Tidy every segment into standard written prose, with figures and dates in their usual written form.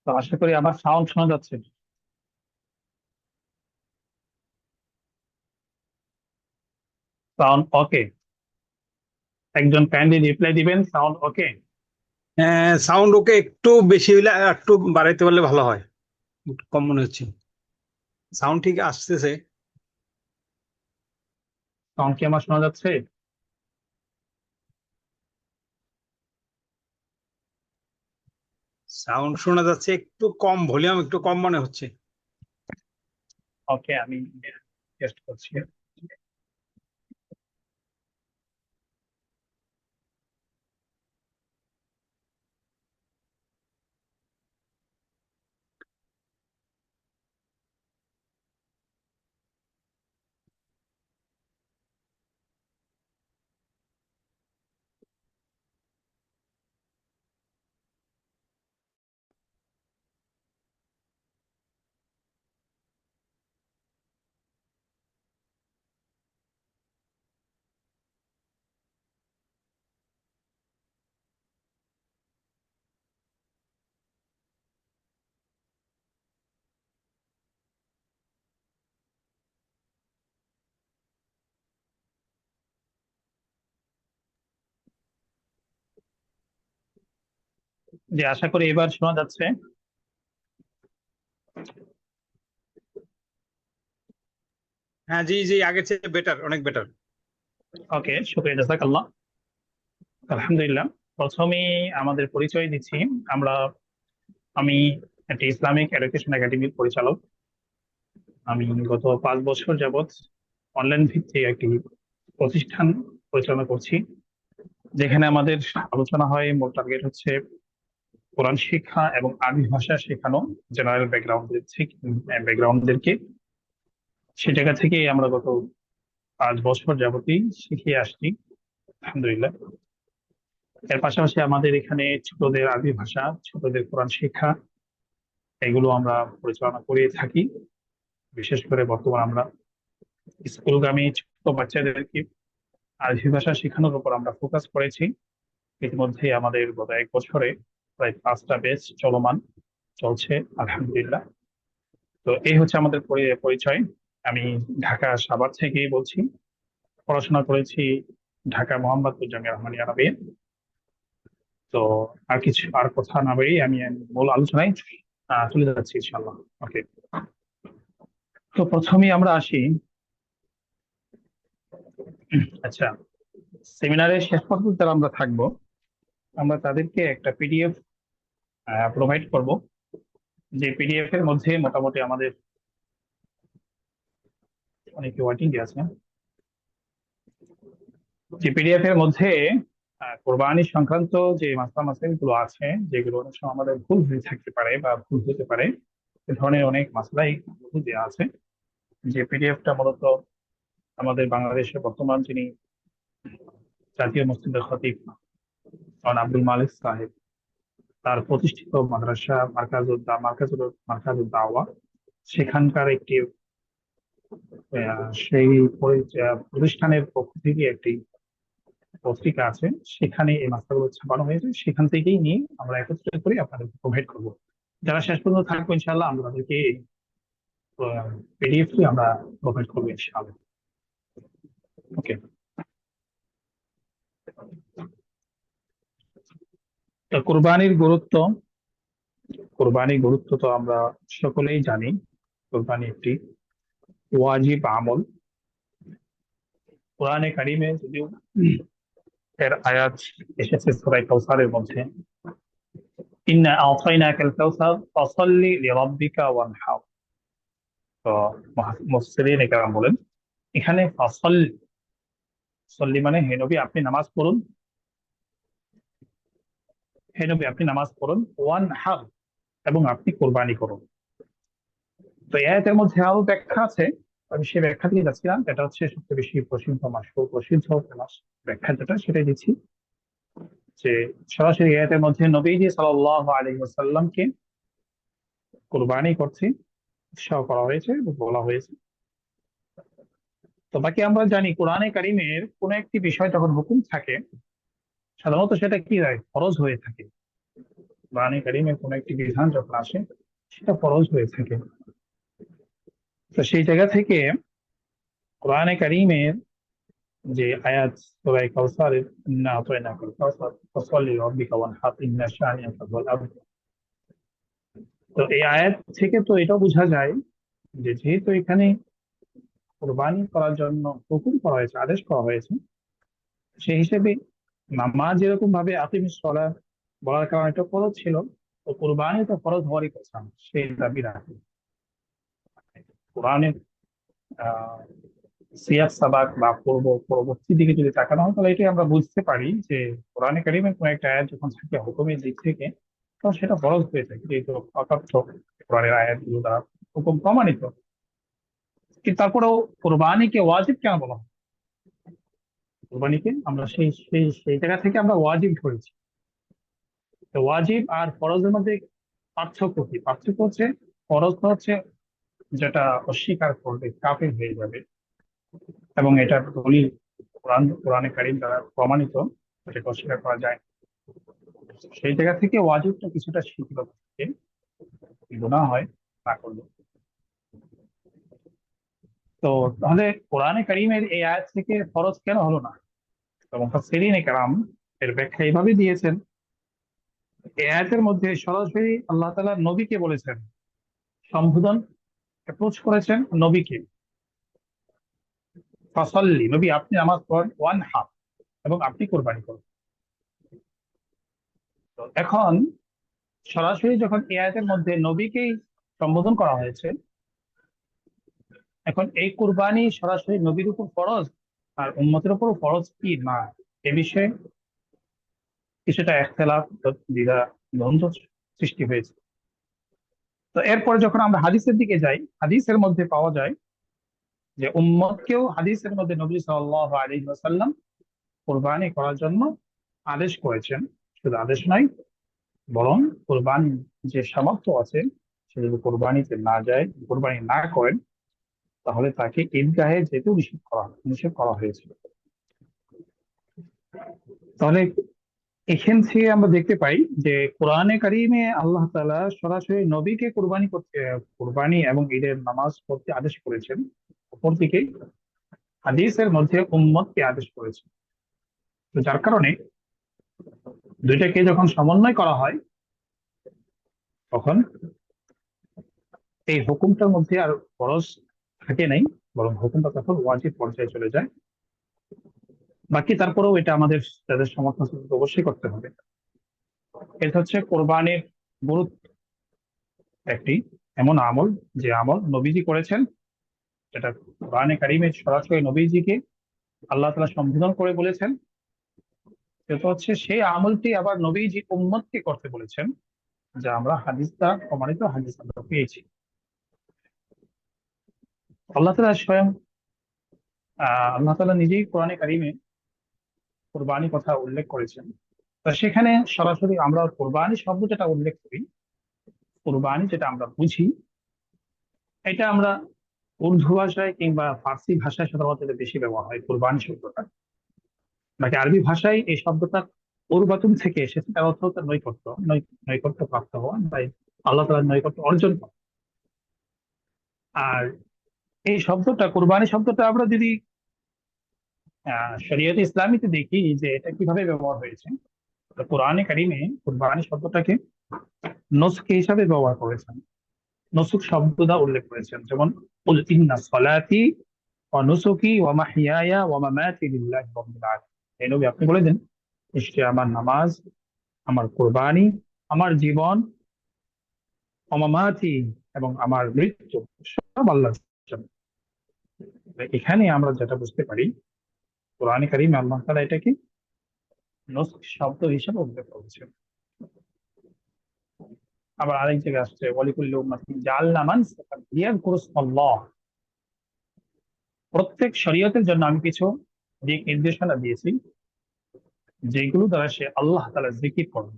তো আশা করি আমার সাউন্ড শোনা যাচ্ছে। সাউন্ড ওকে? একজন কাইন্ডলি রিপ্লাই দিবেন, সাউন্ড ওকে? সাউন্ড ওকে, একটু বেশি হইলে আর একটু বাড়াইতে পারলে ভালো হয়। একটু কম মনে হচ্ছে। সাউন্ড ঠিক আসতেছে। সাউন্ড কি আমার শোনা যাচ্ছে? সাউন্ড শোনা যাচ্ছে, একটু কম ভলিউম, একটু কম মনে হচ্ছে। ওকে, আমি টেস্ট করছি। যে আশা করি এবার শোনা যাচ্ছে। হ্যাঁ, জি জি, আগের চেয়ে বেটার, অনেক বেটার। ওকে, শুক্রিয়া, জাযাকাল্লাহ। আলহামদুলিল্লাহ। প্রথমেই আমাদের পরিচয় দিচ্ছি। আমরা আমি একটি ইসলামিক এডুকেশন একাডেমির পরিচালক। আমি গত 5 বছর যাবত অনলাইন ভিত্তিক একটি প্রতিষ্ঠান পরিচালনা করছি, যেখানে আমাদের আলোচনা হয়। মূল টার্গেট হচ্ছে কোরআন শিক্ষা এবং আরবি ভাষা শেখানো জেনারেল ব্যাকগ্রাউন্ডদেরকে। সে জায়গা থেকে আমরা গত 5 বছর যাবতই শিখিয়ে আসছি, আলহামদুলিল্লাহ। এর পাশাপাশি আমাদের এখানে ছোটদের আরবি ভাষা, ছোটদের কোরআন শিক্ষা, এগুলো আমরা পরিচালনা করে থাকি। বিশেষ করে বর্তমান আমরা স্কুলগামী ছোট বাচ্চাদেরকে আরবি ভাষা শেখানোর উপর আমরা ফোকাস করেছি। ইতিমধ্যে আমাদের গত 1 বছরে প্রায় 5টা ব্যাচ চলমান চলছে, আলহামদুলিল্লাহ। তো এই হচ্ছে আমাদের পরিচয়। আমি ঢাকা সাভার থেকে বলছি। পড়াশোনা করেছি ঢাকা মোহাম্মদপুর জামিয়া রহমানিয়া আরবিয়া। তো আর কথা না বাড়িয়ে আমি মূল আলোচনায় চলে যাচ্ছি ইনশাল্লাহ। ওকে, তো প্রথমেই আমরা আসি। আচ্ছা, সেমিনারের শেষ পর্যন্ত যারা আমরা থাকবো, আমরা তাদেরকে একটা পিডিএফ প্রোভাইড করব। যে পিডিএফ এর মধ্যে মোটামুটি আমাদের অনেকে ওয়েটিং আছে। যে পিডিএফ এর মধ্যে কোরবানি সংক্রান্ত যে মাসাইল গুলো আছে, যেগুলো অনেক সময় আমাদের ভুল হয়ে থাকতে পারে বা ভুল হতে পারে, এ ধরনের অনেক মাসলাই দেওয়া আছে। যে পিডিএফটা মূলত আমাদের বাংলাদেশের বর্তমান যিনি জাতীয় মসজিদের খতিব মওলানা আব্দুল মালিক সাহেব, তার প্রতিষ্ঠিত মাদ্রাসা মার্কাজুদ দাওয়া, সেখানকার একটি সেই প্রতিষ্ঠানের পক্ষ থেকে একটি পত্রিকা আছে, সেখানে এই মাসলাগুলো ছাপানো হয়েছে। সেখান থেকেই নিয়ে আমরা একত্রিত করে আপনাদেরকে প্রোভাইড করবো। যারা শেষ পর্যন্ত থাকবো ইনশাল্লাহ, আমরা তাদেরকে পিডিএফ আমরা প্রোভাইড করবো ইনশাআল্লাহ। ওকে, তো কোরবানির গুরুত্ব তো আমরা সকলেই জানি। কোরবানি একটি ওয়াজিব আমল। কোরআনে কারিমে যদিও এর আয়াত এসেছে সূরা কাউসারের মধ্যে, ইন্না আ'তাইনাকাল কাউসার ফাসাল্লি লিরাব্বিকা ওয়ানহার। তো মুফাসসিরিন একরাম বলেন, এখানে সল্লি মানে হে নবী আপনি নামাজ পড়ুন, হে নবী আপনি নামাজ পড়ুন, ওয়ান হার এবং আপনি কোরবানি করুন। তো এই আয়াতের মধ্যে আরো ব্যাখ্যা আছে, আমি সেই ব্যাখ্যা দিয়ে যাচ্ছি না। এটা হচ্ছে সবচেয়ে বেশি প্রসিদ্ধ ফেমাস ব্যাখ্যা যেটা, সেটাই দিচ্ছি। যে সরাসরি এই আয়াতের মধ্যে নবীজি সাল্লাল্লাহু আলাইহি ওয়াসাল্লামকে কোরবানি করতে উৎসাহ করা হয়েছে এবং বলা হয়েছে। তো বাকি আমরা জানি কোরআনে কারিমের কোন একটি বিষয় যখন হুকুম থাকে, সাধারণত সেটা কি হয়, ফরজ হয়ে থাকে। কোরআনে কারিমের কোন একটি বিধান যখন আসে সেটা ফরজ হয়ে থাকে। তো সেই জায়গা থেকে কোরআনে কারিমের যে আয়াত সূরা কাউসার, ইন্না আতাইনাকাল কাউসার ফাসাল্লি লিরাব্বিকা ওয়ানহার ইন্না শানিআকা হুয়াল আবতার। তো এই আয়াত থেকে তো এটাও বোঝা যায় যে যেহেতু এখানে কোরবানি করার জন্য হুকুম করা হয়েছে, আদেশ করা হয়েছে, সেই হিসেবে নামাজ যেরকম ভাবে আকিমিস সালাহ বলার কারণে এটা ফরজ ছিল, তো কোরবানি তো ফরজ হওয়ারই কথা, সেই দাবি রাখে। কোরআনের আহ সিয়াক সাবাক বা পরবর্তী দিকে যদি তাকানো হয়, তাহলে এটাই আমরা বুঝতে পারি যে কোরআনে কারিমের কোন একটা আয়াত যখন থাকে হুকুমের দিক থেকে, তখন সেটা ফরজ হয়ে থাকে, যেহেতু অকাথ্য কোরআনের আয়াতগুলো দ্বারা হুকুম প্রমাণিত। কিন্তু তারপরেও কোরবানিকে ওয়াজিব কেন বলা হয়? কোরবানিকে আমরা সেই সেই সেই জায়গা থেকে আমরা ওয়াজিব ধরেছি। তো ওয়াজিব আর ফরজের মধ্যে পার্থক্য কি? পার্থক্য হচ্ছে ফরজ হচ্ছে যেটা অস্বীকার করবে কাফির হয়ে যাবে, এবং এটা দলিল কোরআনে কারিম দ্বারা প্রমাণিত, এটাকে অস্বীকার করা যায় না। সেই জায়গা থেকে ওয়াজিবটা কিছুটা শিথিল থাকে, গুনাহ হয় না করলে। তো তাহলে কোরআনে কারিমের এই আয়াত থেকে ফরজ কেন হলো না? তো মুফাসসিরিনে কেরাম এর ব্যাখ্যা এইভাবে দিয়েছেন, এই আয়াতের মধ্যে সরাসরি আল্লাহ তাআলা নবীকে বলেছেন, সম্বোধন অ্যাপ্রোচ করেছেন নবীকে, ফাসাল্লি, নবী আপনি নামাজ পড়েন, ওয়ান হাফ, এবং আপনি কোরবানি করুন। তো এখন সরাসরি যখন এই আয়াতের মধ্যে নবীকেই সম্বোধন করা হয়েছে, এখন এই কুরবানি সরাসরি নবীর উপর ফরজ আর উম্মতের উপর ফরজ কি না, এ বিষয়ে কিছুটা ইখতিলাফ, দ্বিধা, দ্বন্দ্ব সৃষ্টি হয়েছে। তো এরপরে যখন আমরা হাদিসের দিকে যাই, হাদিসের মধ্যে পাওয়া যায় যে উম্মতকেও হাদিসের মধ্যে নবী সাল্লাল্লাহু আলাইহি ওয়াসাল্লাম কুরবানি করার জন্য আদেশ করেছেন। শুধু আদেশ নয়, বরং কুরবানি যে সামর্থ্য আছে, সে যদি কোরবানিতে না যায়, কোরবানি না করেন, তাহলে তাকে ঈদগাহে যেতেও নিষেধ করা হয়েছে। তাহলে এখান থেকে আমরা দেখতে পাই যে কোরআনে কারিমে আল্লাহ তাআলা সরাসরি নবীকে কোরবানি এবং ঈদের নামাজ পড়তে আদেশ করেছেন, অপরদিকে হাদিসের মধ্যে উম্মতকে আদেশ করেছেন। তো যার কারণে দুইটাকে যখন সমন্বয় করা হয়, তখন এই হুকুমটার মধ্যে আর ফরজ থাকে নাই, বরং হুকুমটা তখন ওয়াজিব পর্যায়ে চলে যায়। বাকি তারপরেও এটা আমাদের তাদের সমর্থন অবশ্যই করতে হবে। এটা হচ্ছে কোরবানির গুরুত্ব, একটি এমন আমল যে আমল নবীজি করেছেন, যেটা কোরআনে কারিমে সরাসরি নবীজিকে আল্লাহ তাআলা সম্বোধন করে বলেছেন। সেটা হচ্ছে সেই আমলটি আবার নবীজি উম্মতকে করতে বলেছেন, যা আমরা হাদিস দ্বারা প্রমাণিত, হাদিস আমরা পেয়েছি। আল্লাহ তাআলা স্বয়ং আল্লাহ তাআলা নিজেই কোরআনে কারিমে কোরবানি কথা উল্লেখ করেছেন। তা সেখানে সরাসরি আমরা কোরবানি শব্দ যেটা উল্লেখ করি, কোরবানি যেটা আমরা বুঝি, এটা আমরা উর্দু ভাষায় কিংবা ফার্সি ভাষায় সাধারণত এটা বেশি ব্যবহার হয় কোরবানি শব্দটা। বাকি আরবি ভাষায় এই শব্দটা উরবাতুন থেকে এসেছে, তার অর্থ হচ্ছে নৈকট্য, নৈকট্য প্রাপ্ত হওয়া, তাই আল্লাহ তাআলার নৈকট্য অর্জন করা। আর এই শব্দটা, কোরবানি শব্দটা, আমরা যদি শরীয়তে ইসলামীতে দেখি যে এটা কিভাবে ব্যবহার হয়েছে, তো কোরআনে কারিমে কোরবানি শব্দটাকে নসক হিসাবে ব্যবহার করেছেন, নসুক শব্দটা উল্লেখ করেছেন। যেমন কুল ইন্না সলাতি ওয়া নুসুকি ওয়া মাহইয়ায়া ওয়া মামাতি লিল্লাহি রাব্বিল আলামিন, এই নবী আপনি বলে দেন, নিশ্চয় আমার নামাজ, আমার কোরবানি, আমার জীবন, ওয়া মামাতি, এবং আমার মৃত্যু, সব আল্লাহর জন্য। এখানে আমরা যেটা বুঝতে পারি, কোরআনে কারিমে আল্লাহ তাআলা এটাকে নসক শব্দ হিসেবে উল্লেখ করেছেন। আবার আরেক জায়গায় আসছে ওয়ালিকুল্লি উম্মাতিন জাআলনা মানসাকান লিয়াযকুরুসমাল্লাহ, প্রত্যেক শরীয়তের জন্য আমি কিছু দিক নির্দেশনা দিয়েছি, যেগুলো দ্বারা সে আল্লাহ তাআলা জিকির করবে।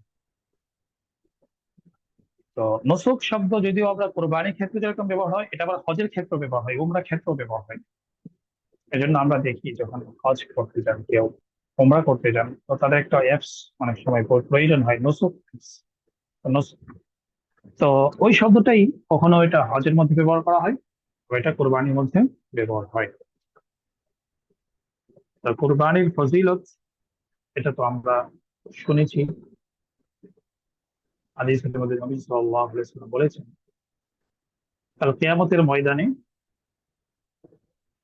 তো নসুক শব্দ যদিও আমরা কোরবানির ক্ষেত্রে যেরকম ব্যবহার হয়, এটা আবার হজের ক্ষেত্রে ব্যবহার হয়, উমরা ক্ষেত্রেও ব্যবহার হয়। এজন্য আমরা দেখি যখন হজ করতে যান কেউ, উমরা করতে যান, তো তাদের একটা অ্যাপস অনেক সময় প্রয়োজন হয়, নসুক apps। নস- তো ওই শব্দটাই কখনো এটা হজের মধ্যে ব্যবহার করা হয়, ওইটা কোরবানির মধ্যে ব্যবহার হয়। তো কোরবানির ফজিলত এটা তো আমরা শুনেছি, হাদিসের মধ্যে নবী সাল্লাল্লাহু আলাইহি ওয়াসাল্লাম বলেছেন কাল কিয়ামতের ময়দানে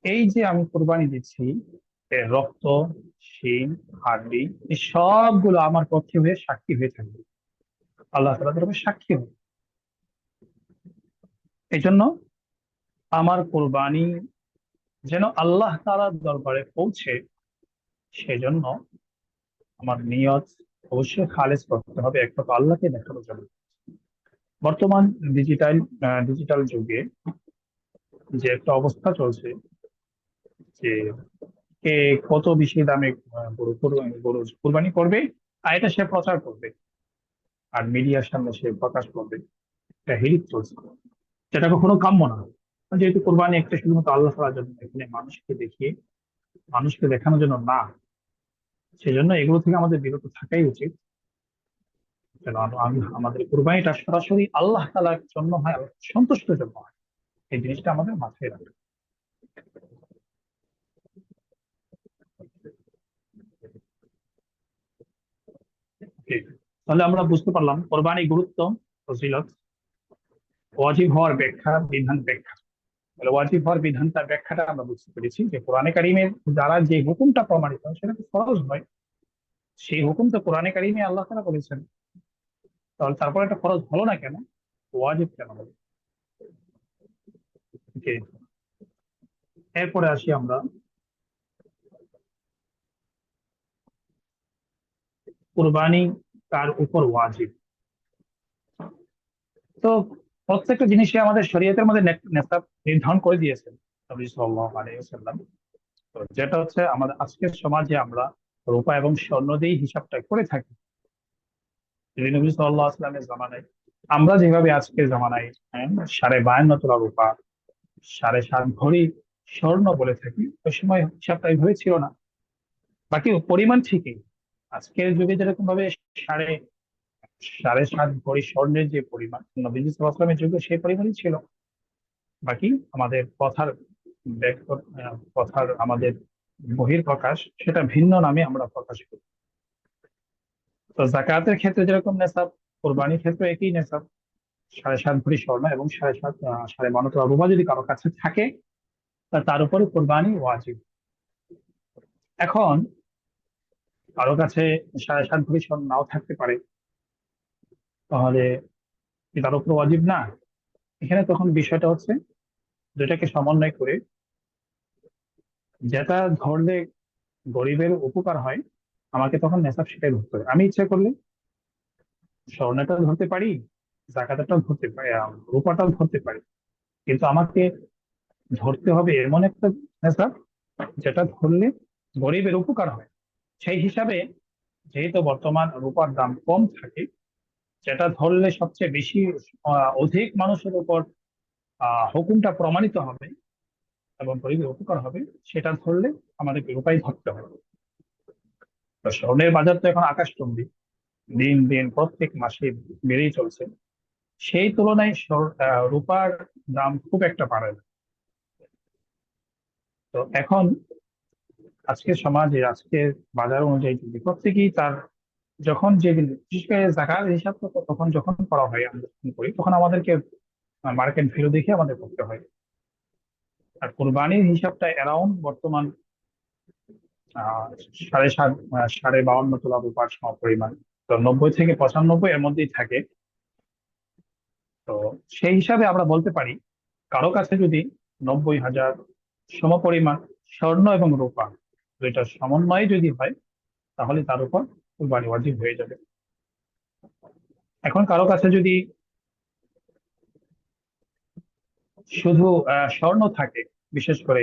এই যে আমি কোরবানি দিচ্ছি, এর রক্ত, শিং, হাড্ডি, এই সবগুলো আমার পক্ষে হয়ে সাক্ষী হয়ে থাকবে, আল্লাহ তাআলা তরফে সাক্ষী হবে। এই জন্য আমার কোরবানি যেন আল্লাহ তাআলার দরবারে পৌঁছে, সেজন্য আমার নিয়ত অবশ্যই খালেস করতে হবে, একমাত্র আল্লাহকে দেখানোর জন্য। বর্তমান ডিজিটাল ডিজিটাল যুগে যে একটা অবস্থা চলছে, যে কে কত বেশি দামে গরু কুরবানি করবে, আর এটা সে প্রচার করবে, আর মিডিয়ার সামনে সে প্রকাশ করবে, এটা হিড়িক চলছে, যেটা কখনো কাম্য না। যেহেতু কোরবানি একটা শুধুমাত্র আল্লাহ তাআলার জন্য, এখানে মানুষকে দেখিয়ে, মানুষকে দেখানোর জন্য না, সেজন্য এগুলো থেকে আমাদের বিরত থাকাই উচিত। যেন আমাদের কোরবানিটা সরাসরি আল্লাহ তাআলার জন্য হয়, আল্লাহ সন্তুষ্টের জন্য হয়, এই জিনিসটা আমাদের মাথায় রাখতে হবে। তাহলে আমরা বুঝতে পারলাম কোরবানি গুরুত্ব, ফজিলত, ওয়াজিব হওয়ার ব্যাখ্যা, বিধান ব্যাখ্যা। তাহলে ওয়াজিব হওয়ার বিধানটার ব্যাখ্যাটা আমরা বুঝতে পেরেছি, যে কোরআনে কারিমের দ্বারা যে হুকুমটা প্রমাণিত হয় সেটা তো ফরজ হয়, সেই হুকুম তো কোরআনে কারিমে আল্লাহ তাআলা বলেছেন। তাহলে তারপর একটা ফরজ হলো না কেন, ওয়াজিব কেন হলো? যে এরপরে আসি আমরা কুরবানি কার উপর ওয়াজিব। তো প্রত্যেকটা জিনিসে আমাদের শরীয়তের মধ্যে নেশাব নির্ধারণ করে দিয়েছেন নবী সাল্লাল্লাহু আলাইহি ওয়াসাল্লাম। তো যেটা হচ্ছে আমাদের আজকের সমাজে আমরা রূপা এবং স্বর্ণ দিয়ে হিসাবটা করে থাকি। যদি নবী সাল্লাল্লাহু আলাইহি ওয়াসাল্লামের জামানায় আমরা যেভাবে আজকের জামানায়, হ্যাঁ, 52.5 তোলা রূপা, 7.5 ভরি স্বর্ণ বলে থাকি, ওই সময় হিসাবটা এইভাবে ছিল না। বাকি পরিমাণ ঠিকই, আজকের যুগে যেরকম ভাবে সাড়ে 7.5 ভরি স্বর্ণের যে পরিমাণ নবীজি সাল্লাল্লাহু আলাইহি ওয়াসাল্লামের যুগে সেই পরিমাণই ছিল। বাকি আমাদের কথার কথার আমাদের বহির প্রকাশ সেটা ভিন্ন নামে আমরা প্রকাশ করি। তো জাকাতের ক্ষেত্রে যেরকম নেশাব, কোরবানির ক্ষেত্রে একই নেশাব, 7.5 ভরি স্বর্ণ এবং 12.5 তোলা রূপা যদি কারো কাছে থাকে, তার উপরে কোরবানি ওয়াজিব। এখন কারো কাছে 7.5 ভরি স্বর্ণ নাও থাকতে পারে, তাহলে কি তার উপর ওয়াজিব না? এখানে তখন বিষয়টা হচ্ছে দুটাকে সমন্বয় করে, যেটা ধরলে গরিবের উপকার হয়, আমাকে তখন নেশাব সেটাই ধরতে হবে। আমি ইচ্ছা করলে স্বর্ণটাও ধরতে পারি, জাকাতটাও ধরতে পারি, রূপাটাও ধরতে পারি, কিন্তু আমাকে ধরতে হবে এমন একটা নেশাব যেটা ধরলে গরিবের উপকার হয়। সেই হিসাবে যেহেতু বর্তমান রূপার দাম কম থাকে, যেটা ধরলে সবচেয়ে বেশি অধিক মানুষের উপর হুকুমটা প্রমাণিত হবে এবং গরিবের উপকার হবে, সেটা ধরলে আমাদেরকে রূপাই ধরতে হবে। তো স্বর্ণের বাজার তো এখন আকাশচুম্বী, দিন দিন প্রত্যেক মাসে বেড়েই চলছে। সেই তুলনায় রূপার দাম খুব একটা বাড়ে না। তো এখন আজকের সমাজে, আজকের বাজার অনুযায়ী যদি প্রত্যেকেই তার, যখন যে বিশেষ করে জাকাত হিসাব তো তখন যখন করা হয়, আমরা যখন করি তখন আমাদেরকে মার্কেট ভ্যালু দেখে আমাদের করতে হয়। আর কোরবানির হিসাবটা অ্যারাউন্ড বর্তমান আহ 52.5 তোলা রূপার সম পরিমাণ। তো 90 থেকে 95 এর মধ্যেই থাকে। তো সেই হিসাবে আমরা বলতে পারি কারো কাছে যদি 90,000 সমপরিমাণ স্বর্ণ এবং রূপা দুইটার সমন্বয়ে যদি হয়, তাহলে তার উপর কুরবানি ওয়াজিব হয়ে যাবে। এখন কারো কাছে যদি শুধু স্বর্ণ থাকে, বিশেষ করে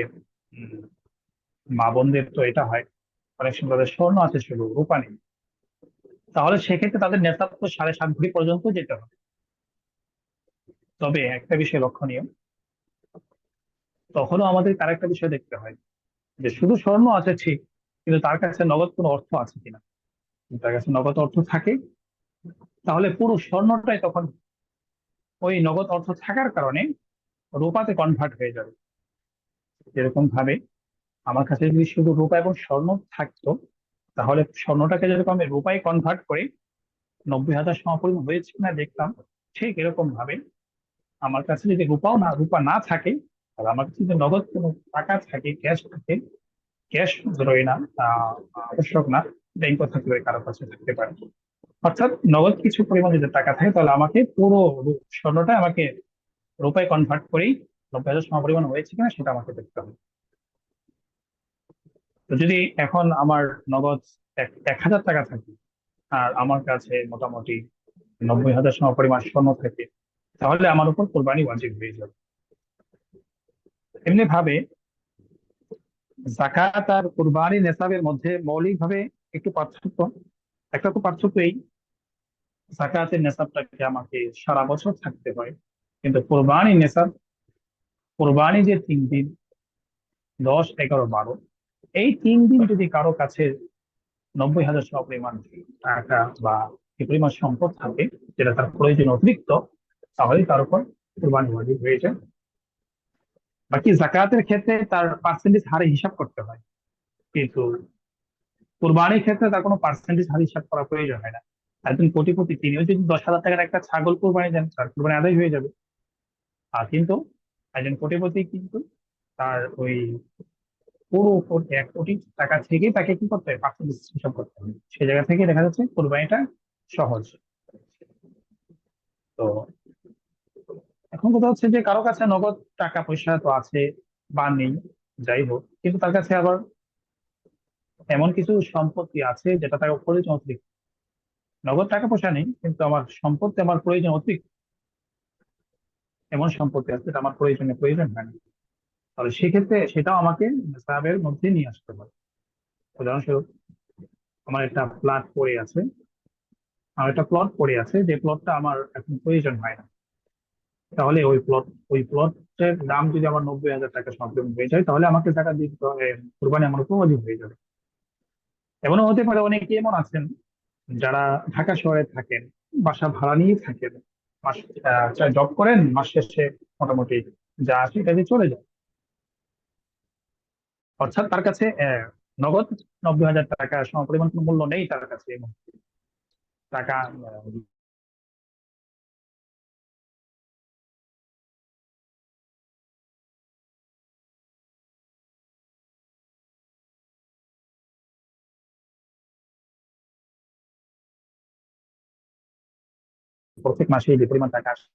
উম, মা বোনদের তো এটা হয়, অনেক সময় তাদের স্বর্ণ আছে শুধু রূপা নেই, তাহলে সেক্ষেত্রে তাদের নেশাব তো 7.5 ভরি পর্যন্ত যেতে হবে। তবে একটা বিষয় লক্ষণীয়, তখনও আমাদের আরেকটা বিষয় দেখতে হয়, যে শুধু স্বর্ণ আছে ঠিক, কিন্তু তার কাছে নগদ কোনো অর্থ আছে কিনা। যদি তার কাছে নগদ অর্থ থাকে, তাহলে পুরো স্বর্ণটাই তখন ওই নগদ অর্থ থাকার কারণে রূপাতে কনভার্ট হয়ে যাবে। যেরকম ভাবে আমার কাছে যদি শুধু রূপা এবং স্বর্ণ থাকতো, তাহলে স্বর্ণটাকে যেরকম আমি রূপায় কনভার্ট করে 90,000 সমপরিমাণ হয়েছে কিনা দেখতাম, ঠিক এরকম ভাবে আমার কাছে যদি রূপা না থাকে, আর আমার কাছে যদি নগদ কোনো টাকা থাকে, ক্যাশ থাকে, ক্যাশ ধরোই না, আবশ্যক না, ব্যাংকও থাকলে কারো কাছে থাকতে পারে, অর্থাৎ নগদ কিছু পরিমাণ যদি টাকা থাকে, তাহলে আমাকে পুরো স্বর্ণটা আমাকে রূপায় কনভার্ট করেই 90,000 সমপরিমাণ হয়েছে কিনা সেটা আমাকে দেখতে হবে। তো যদি এখন আমার নগদ 1,000 টাকা থাকে, আর আমার কাছে মোটামুটি 90,000 সমপরিমাণ স্বর্ণ থাকে, তাহলে আমার উপর কোরবানি ওয়াজিব হয়ে যাবে। এমনি ভাবে জাকাত আর কুরবানি নেসাবের মধ্যে মৌলিকভাবে একটু পার্থক্য। একটা তো পার্থক্য এই, জাকাতের নেসাবটাকে আমাকে সারা বছর থাকতে হয়, কিন্তু কোরবানি যে 3 দিন, 10, 11, 12, এই 3 দিন যদি কারো কাছে 90,000 সমপরিমাণ টাকা বা এই পরিমাণ সম্পদ থাকে, যেটা তার প্রয়োজন অতিরিক্ত, তাহলে তার উপর কোরবানি ওয়াজিব হয়ে যায়। বাকি জাকাতের ক্ষেত্রে তার পার্সেন্টেজ হারে হিসাব করতে হয়, কিন্তু কোরবানির ক্ষেত্রে তার কোনো পার্সেন্টেজ হারে হিসাব করা প্রয়োজন হয় না। একজন কোটিপতি তিনিও যদি 10,000 টাকার একটা ছাগল কোরবানি দেন, তার কোরবানি আদায় হয়ে যাবে। আর কিন্তু একজন কোটিপতি কিন্তু তার ওই পুরো 1 কোটি টাকা থেকে তাকে কি করতে হয়, পার্সেন্টেজ হিসাব করতে হবে। সেই জায়গা থেকে দেখা যাচ্ছে কোরবানিটা সহজ। তো এখন কথা হচ্ছে যে কারো কাছে নগদ টাকা পয়সা তো আছে বা নেই, যাই হোক, কিন্তু তার কাছে আবার এমন কিছু সম্পত্তি আছে যেটা তার প্রয়োজন অতিরিক্ত। নগদ টাকা পয়সা নেই, কিন্তু আমার সম্পত্তি আমার প্রয়োজন অতিরিক্ত, এমন সম্পত্তি আছে যেটা আমার প্রয়োজন হয় না, তাহলে সেক্ষেত্রে সেটাও আমাকে নিসাবের মধ্যে নিয়ে আসতে হবে। উদাহরণস্বরূপ, আমার একটা প্লট পড়ে আছে, যে প্লটটা আমার এখন প্রয়োজন হয় না, তাহলে ওই প্লটের দাম যদি আমার 90,000 টাকা সম্পূর্ণ হয়ে যায়, তাহলে আমাকে টাকা দিতে হবে, কোরবানি আমার উপর ওয়াজিব হয়ে যাবে। এমনও হতে পারে অনেকে এমন আছেন যারা ঢাকা শহরে থাকেন, বাসা ভাড়া নিয়ে থাকেন, মাস জব করেন, মাস শেষে মোটামুটি যা আসে এটা দিয়ে চলে যায়, অর্থাৎ তার কাছে নগদ 90,000 টাকা সমপরিমাণ কোনো মূল্য নেই তার কাছে, এবং টাকা প্রত্যেক মাসে যে পরিমাণ টাকা আসে,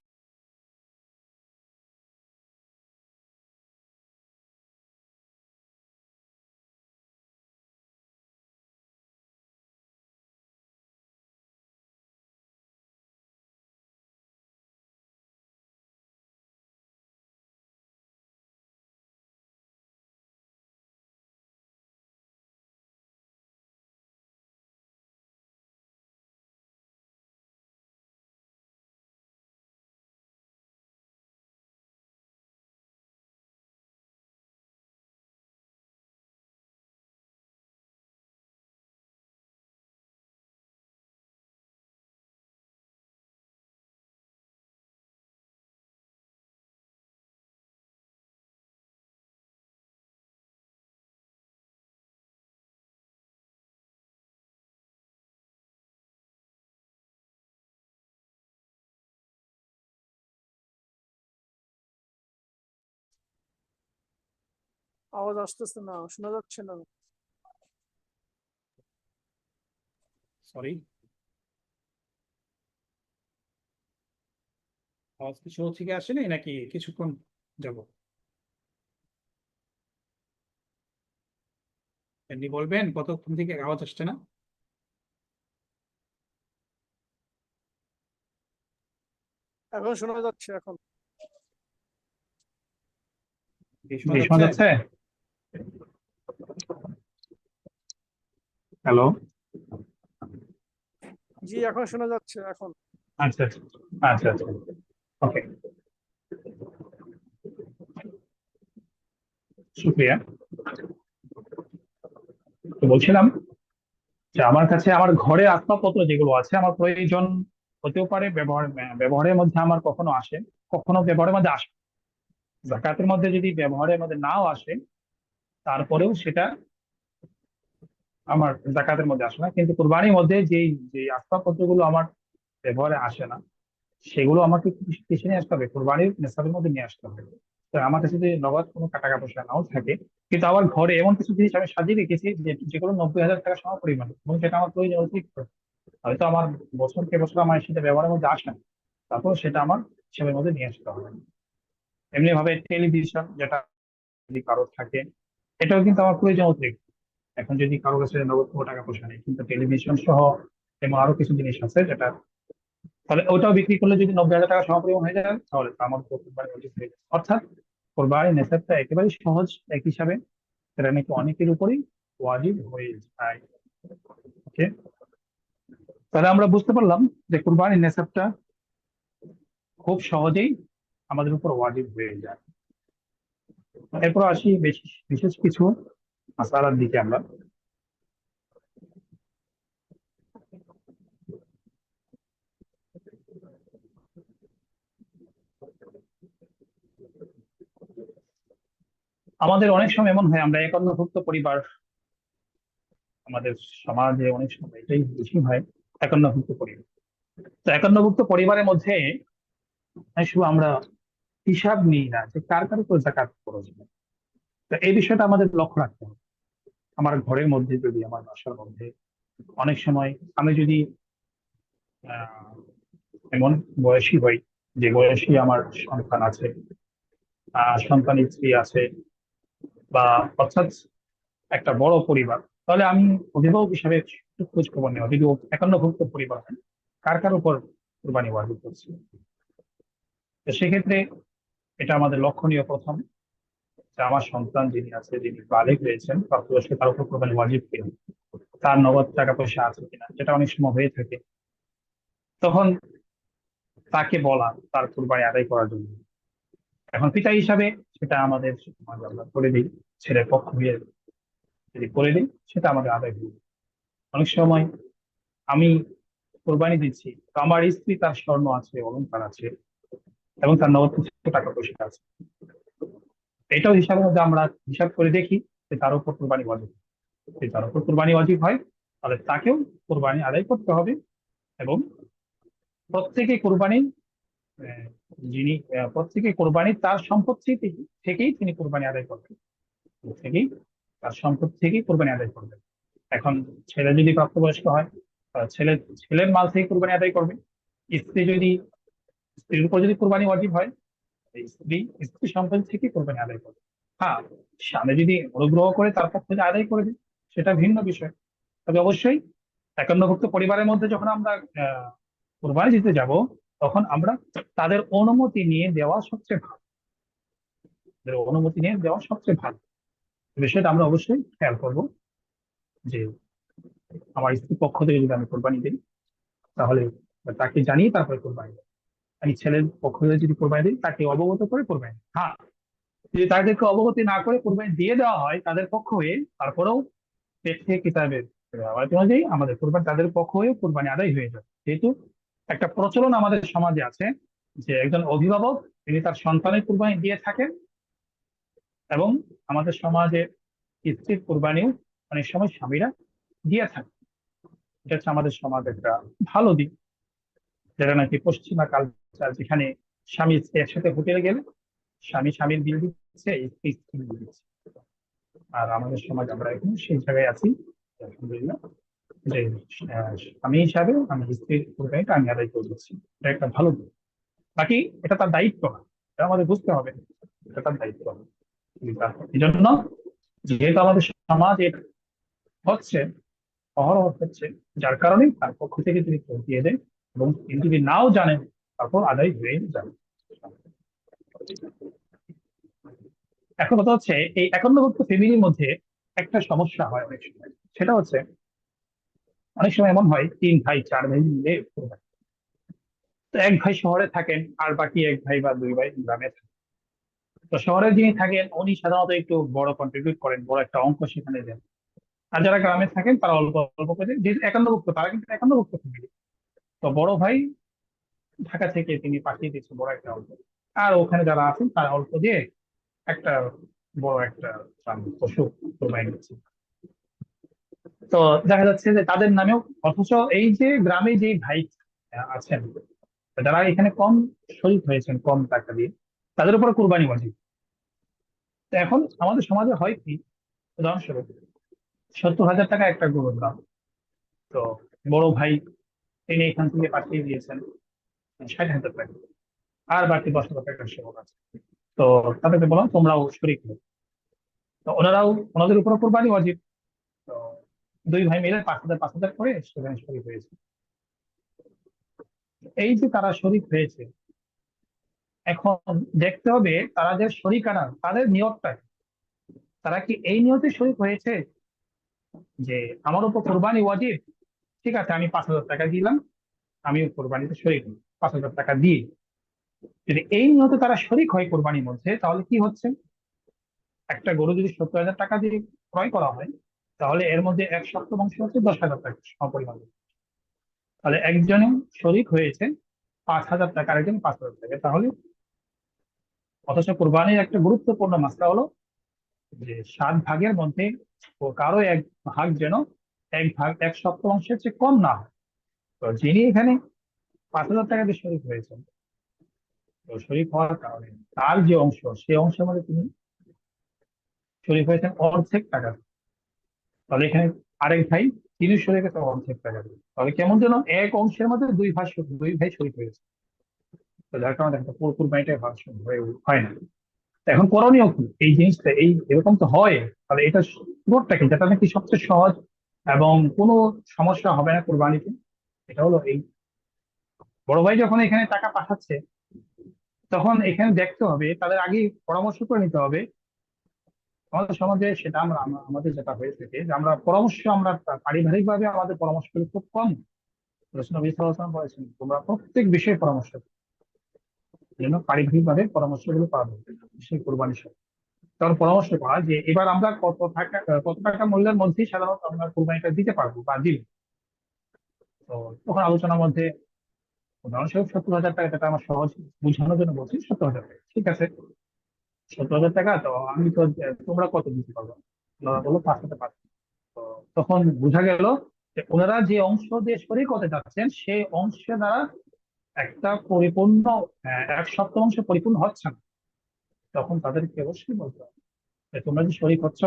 আওয়াজ আসতেছে না, শোনা যাচ্ছে না। সরি, আওয়াজ কি শো থেকে আসেনি নাকি কিছুক্ষণ যাব? এমনি বলবেন কতক্ষণ থেকে আওয়াজ আসছে না? এখন শোনা যাচ্ছে এখন। কি শোনা যাচ্ছে? হ্যালো। জি, এখন শোনা যাচ্ছে এখন। আচ্ছা আচ্ছা আচ্ছা আচ্ছা, ওকে, শুক্রিয়া। তো বলছিলাম যে আমার কাছে আমার ঘরে আসবাবপত্র যেগুলো আছে আমার প্রয়োজন হতেও পারে ব্যবহারের মধ্যে আমার কখনো আসে, কখনো ব্যবহারের মধ্যে আসে। জাকাতের মধ্যে যদি ব্যবহারের মধ্যে নাও আসে, তারপরেও সেটা আমার জাকাতের মধ্যে আসে না। কিন্তু কুরবানির মধ্যে যেই যে আসবাবপত্রগুলো আমার ব্যবহারে আসে না, সেগুলো আমাকে কিসে নিয়ে আসতে হবে? কুরবানির নেশাবের মধ্যে নিয়ে আসতে হবে। তো আমার কাছে যদি নগদ কোনো টাকা পয়সা নাও থাকে, কিন্তু আমার ঘরে এমন কিছু জিনিস আমি সাজিয়ে রেখেছি যেগুলো 90,000 টাকা সম পরিমাণ, এবং সেটা আমার প্রয়োজন অতিরিক্ত, হয়তো আমার বছরকে বছর আমার সেটা ব্যবহারের মধ্যে আসে না, তারপর সেটা আমার হিসাবের মধ্যে নিয়ে আসতে হবে। এমনি ভাবে টেলিভিশন, যেটা যদি কারো থাকে, এটাও কিন্তু আমার প্রয়োজন অতিরিক্ত। এখন যদি কারো কাছে নগদ কোনো টাকা পয়সা নেই, কিন্তু টেলিভিশন সহ এবং আরো কিছু জিনিস আছে যেটা, তাহলে ওটাও বিক্রি করলে যদি 90,000 টাকা সমপরিমাণ হয়ে যায়, তাহলে তো আমার উপর কোরবানি ওয়াজিব হয়ে যায়। অর্থাৎ কোরবানির নেশাবটা একেবারেই সহজ এক হিসাবে, সেটা নাকি অনেকের উপরেই ওয়াজিব হয়ে যায়। ওকে, তাহলে আমরা বুঝতে পারলাম যে কোরবানির নেশাবটা খুব সহজেই আমাদের উপর ওয়াজিব হয়ে যায়। এরপর আসি বিশেষ বিশেষ কিছু মাসালার দিকে। আমরা আমাদের অনেক সময় এমন হয়, আমরা একান্নভুক্ত পরিবার, আমাদের সমাজে অনেক সময় এটাই বেশি হয়, একান্নভুক্ত পরিবার। তো একান্নভুক্ত পরিবারের মধ্যে শুধু আমরা হিসাব নিই না যে কার কার উপর জাকাত খরচ হয়। তো এই বিষয়টা আমাদের লক্ষ্য রাখতে হবে। আমার ঘরের মধ্যে যদি, আমার বাসার মধ্যে অনেক সময় আমি যদি আহ এমন বয়সী হই, যে বয়সী আমার সন্তান আছে, সন্তান স্ত্রী আছে, বা অর্থাৎ একটা বড় পরিবার, তাহলে আমি অভিভাবক হিসাবে একটু খোঁজ খবর নেওয়া, যদি একান্নভুক্ত পরিবার হয়, কার কার উপর কোরবানি ওয়াজিব করছে। তো সেক্ষেত্রে এটা আমাদের লক্ষণীয় প্রথম, যে আমার সন্তান যিনি আছে, যিনি বালেগ হয়েছেন, প্রাপ্তবয়স্ক, তার উপর কোরবানি ওয়াজিব কিনা, তার নগদ টাকা পয়সা আছে কিনা, যেটা অনেক সময় হয়ে থাকে, তখন তাকে বলা তার কোরবানি আদায় করার জন্য। এখন পিতা হিসাবে সেটা আমাদের সমাজে আমরা করে দিই, ছেলের পক্ষ হয়ে যদি করে দিই, সেটা আমাদের আদায় হয়ে যায়। অনেক সময় আমি কোরবানি দিচ্ছি, তো আমার স্ত্রী, তার স্বর্ণ আছে, অলংকার আছে, এবং তার নগদ কিছু টাকা পয়সা আছে, এটাও হিসাবের মধ্যে আমরা হিসাব করে দেখি যে তার উপর কোরবানি ওয়াজিব। যদি তার উপর কোরবানি ওয়াজিব হয়, তাহলে তাকেও কোরবানি আদায় করতে হবে। এবং প্রত্যেকে কোরবানি, আহ, প্রত্যেকে কোরবানি তার সম্পত্তি থেকেই তিনি কোরবানি আদায় করবেন, থেকেই, তার সম্পত্তি থেকেই কোরবানি আদায় করবেন। এখন ছেলে যদি প্রাপ্তবয়স্ক হয়, ছেলে ছেলের মাল থেকে কোরবানি আদায় করবে। স্ত্রী যদি, স্ত্রীর উপর যদি কোরবানি ওয়াজিব হয়, এই স্ত্রী সম্পত্তি থেকে কোরবানি আদায় করবে। হ্যাঁ, স্বামী যদি অনুগ্রহ করে তার পক্ষ থেকে আদায় করে দেয়, সেটা ভিন্ন বিষয়। তবে অবশ্যই একান্নভুক্ত পরিবারের মধ্যে যখন আমরা কোরবানি দিতে যাব, তখন আমরা তাদের অনুমতি নিয়ে দেওয়া সবচেয়ে ভালো, তাদের অনুমতি নিয়ে দেওয়া সবচেয়ে ভালো। এই বিষয়টা আমরা অবশ্যই খেয়াল করবো, যে আমার স্ত্রীর পক্ষ থেকে যদি আমি কোরবানি দিই, তাহলে তাকে জানিয়ে তারপরে কোরবানি দেয়। আমি ছেলের পক্ষ থেকে যদি কোরবানি দিই, তাকে অবগত করে কোরবানি দিই। হ্যাঁ, যদি তাদেরকে অবগতি না করে কোরবানি দিয়ে দেওয়া হয় তাদের পক্ষ হয়ে, তারপরেও পেটে কিতাবের আওয়াজ অনুযায়ী আমাদের কোরবানি তাদের পক্ষ হয়ে কোরবানি আদায় হয়ে যাবে। যেহেতু একটা প্রচলন আমাদের সমাজে আছে, যে একজন অভিভাবক তিনি তার সন্তানের কোরবানি দিয়ে থাকেন, এবং আমাদের সমাজে স্ত্রীর কোরবানিও অনেক সময় স্বামীরা দিয়ে থাকে। এটা হচ্ছে আমাদের সমাজ একটা ভালো দিক, যেটা নাকি পশ্চিমা কালচার, যেখানে স্বামী স্ত্রী একসাথে হোটেলে গেলে স্বামী স্বামীর বিল দিচ্ছে, স্ত্রী স্ত্রীর বিল দিচ্ছে। আর আমাদের সমাজ আমরা এখন সেই জায়গায় আছি, আলহামদুলিল্লাহ, যে স্বামী হিসাবে আমি স্ত্রীর কোরবানিটা আমি আদায় করে দিচ্ছি। এটা একটা ভালো দিক। বাকি এটা তার দায়িত্ব না, এটা আমাদের বুঝতে হবে, এটা তার দায়িত্ব না। এই জন্য, যেহেতু আমাদের সমাজ এটা হচ্ছে, অহরহ হচ্ছে, যার কারণে তার পক্ষ থেকে তিনি পৌঁছিয়ে দেন, এবং তিনি যদি নাও জানেন, তারপর আদায় হয়ে যাবে। এখন কথা হচ্ছে, এই একান্নভুক্ত ফ্যামিলির মধ্যে একটা সমস্যা হয় অনেক সময়, সেটা হচ্ছে অনেক সময় এমন হয় 3 ভাই 4 ভাই মিলে কোরবানি। তো এক ভাই শহরে থাকেন, আর বাকি এক ভাই বা 2 ভাই গ্রামে থাকেন। তো শহরে যিনি থাকেন উনি সাধারণত একটু বড় কন্ট্রিবিউট করেন, বড় একটা অঙ্ক সেখানে দেন। আর যারা গ্রামে থাকেন তারা অল্প অল্প করে, যে একান্নভুক্ত, তারা কিন্তু একান্নভুক্ত ফ্যামিলি। তো বড় ভাই ঢাকা থেকে তিনি পাঠিয়ে দিয়েছেন বড় একটা অল্প, আর ওখানে যারা আছেন তারা অল্প দিয়ে একটা বড় একটা পশু কোরবানি দিচ্ছে। তো দেখা যাচ্ছে যে তাদের নামেও, অথচ এই যে গ্রামে যে ভাই আছেন যারা এখানে কম শরীক হয়েছেন কম টাকা দিয়ে, তাদের উপর কুরবানি ওয়াজিব। তো এখন আমাদের সমাজে হয় কি, উদাহরণস্বরূপ 70,000 টাকা একটা গরুর দাম। তো বড় ভাই তিনি এখান থেকে পাঠিয়ে দিয়েছেন 60,000 টাকা, আর বাকি 10,000 টাকার সেবক আছে। তো তাদেরকে বললাম তোমরাও শরিক হও। তো ওনাদের উপর কোরবানি ওয়াজিব। তো দুই ভাই মিলে 5,000 5,000 করে সেখানে শরিক হয়েছে। এই যে তারা শরিক হয়েছে, এখন দেখতে হবে তারা যে শরিকানা তাদের নিয়তটা কি? তারা কি এই নিয়তে শরিক হয়েছে যে আমার উপর কোরবানি ওয়াজিব, ঠিক আছে আমি 5,000 টাকা দিলাম, আমিও কোরবানিতে শরিক হই 5,000 টাকা দিয়ে। যদি এই নিয়তে তারা শরিক হয় কোরবানির মধ্যে, তাহলে কি হচ্ছে, একটা গরু যদি 70,000 টাকা দিয়ে ক্রয় করা হয়, তাহলে এর মধ্যে 1/7 হচ্ছে 10,000 টাকা সমপরিমাণ। তাহলে একজনে শরিক হয়েছে 5,000 টাকা, আরেকজন 5,000 টাকা। তাহলে অথচ কোরবানির একটা গুরুত্বপূর্ণ মাসলা হলো যে 7 ভাগের মধ্যে ও কারো এক ভাগ যেন 1 ভাগ 1/7 চেয়ে কম না হয়। তো যিনি এখানে 5,000 টাকা দিয়ে শরিক হয়েছেন, তো শরিক হওয়ার কারণে তার যে অংশ, সেই অংশের মধ্যে তিনি শরিক হয়েছেন অর্ধেক টাকা। তাহলে এখানে আরেক ভাই তিনি শরিক হয়েছেন অর্ধেক টাকা দিয়ে। তাহলে কেমন যেন এক অংশের মধ্যে দুই ভাই শরিক হয়েছে। তো যার কারণে একটা পুরো কুরবানিটাই হয়ে হয় না। তো এখন করণীয় কি এই জিনিসটা, এই এরকম তো হয়, তাহলে এটা সুযোগটা কি যেটা নাকি সবচেয়ে সহজ এবং কোনো সমস্যা হবে না কুরবানিতে? এটা হলো এই, বড় ভাই যখন এখানে টাকা পাঠাচ্ছে, তখন এখানে দেখতে হবে, তাদের আগে পরামর্শ করে নিতে হবে। আমাদের সমাজে সেটা আমাদের যেটা হয়ে থাকে যে আমরা পারিবারিক ভাবে আমাদের পরামর্শ করি খুব কম। রাসূল নবী সাল্লাল্লাহু আলাইহি ওয়াসাল্লাম বলেছেন তোমরা প্রত্যেক বিষয়ে পরামর্শ করো। এই জন্য পারিবারিক ভাবে পরামর্শগুলো করা দরকার, সেই কোরবানির সময়। তখন পরামর্শ করা যে এবার আমরা কত টাকা মূল্যের মধ্যেই সাধারণত আমরা কোরবানিটা দিতে পারবো বা দিব। তো তখন আলোচনার মধ্যে উদাহরণস্বরূপ 70,000 টাকা, যেটা আমার সহজ বোঝানোর জন্য বলছি, 70,000 টাকা ঠিক আছে। 70,000 টাকা, তো আমি তো তোমরা কত দিতে পারবো? ওনারা বললো 5,000 তো তখন বোঝা গেল যে ওনারা যে অংশ দিয়ে শরিক হতে যাচ্ছেন, সেই অংশে দ্বারা একটা পরিপূর্ণ 1/7 পরিপূর্ণ হচ্ছে না। তখন তাদেরকে অবশ্যই বলতে হবে যে তোমরা যে শরিক হচ্ছ,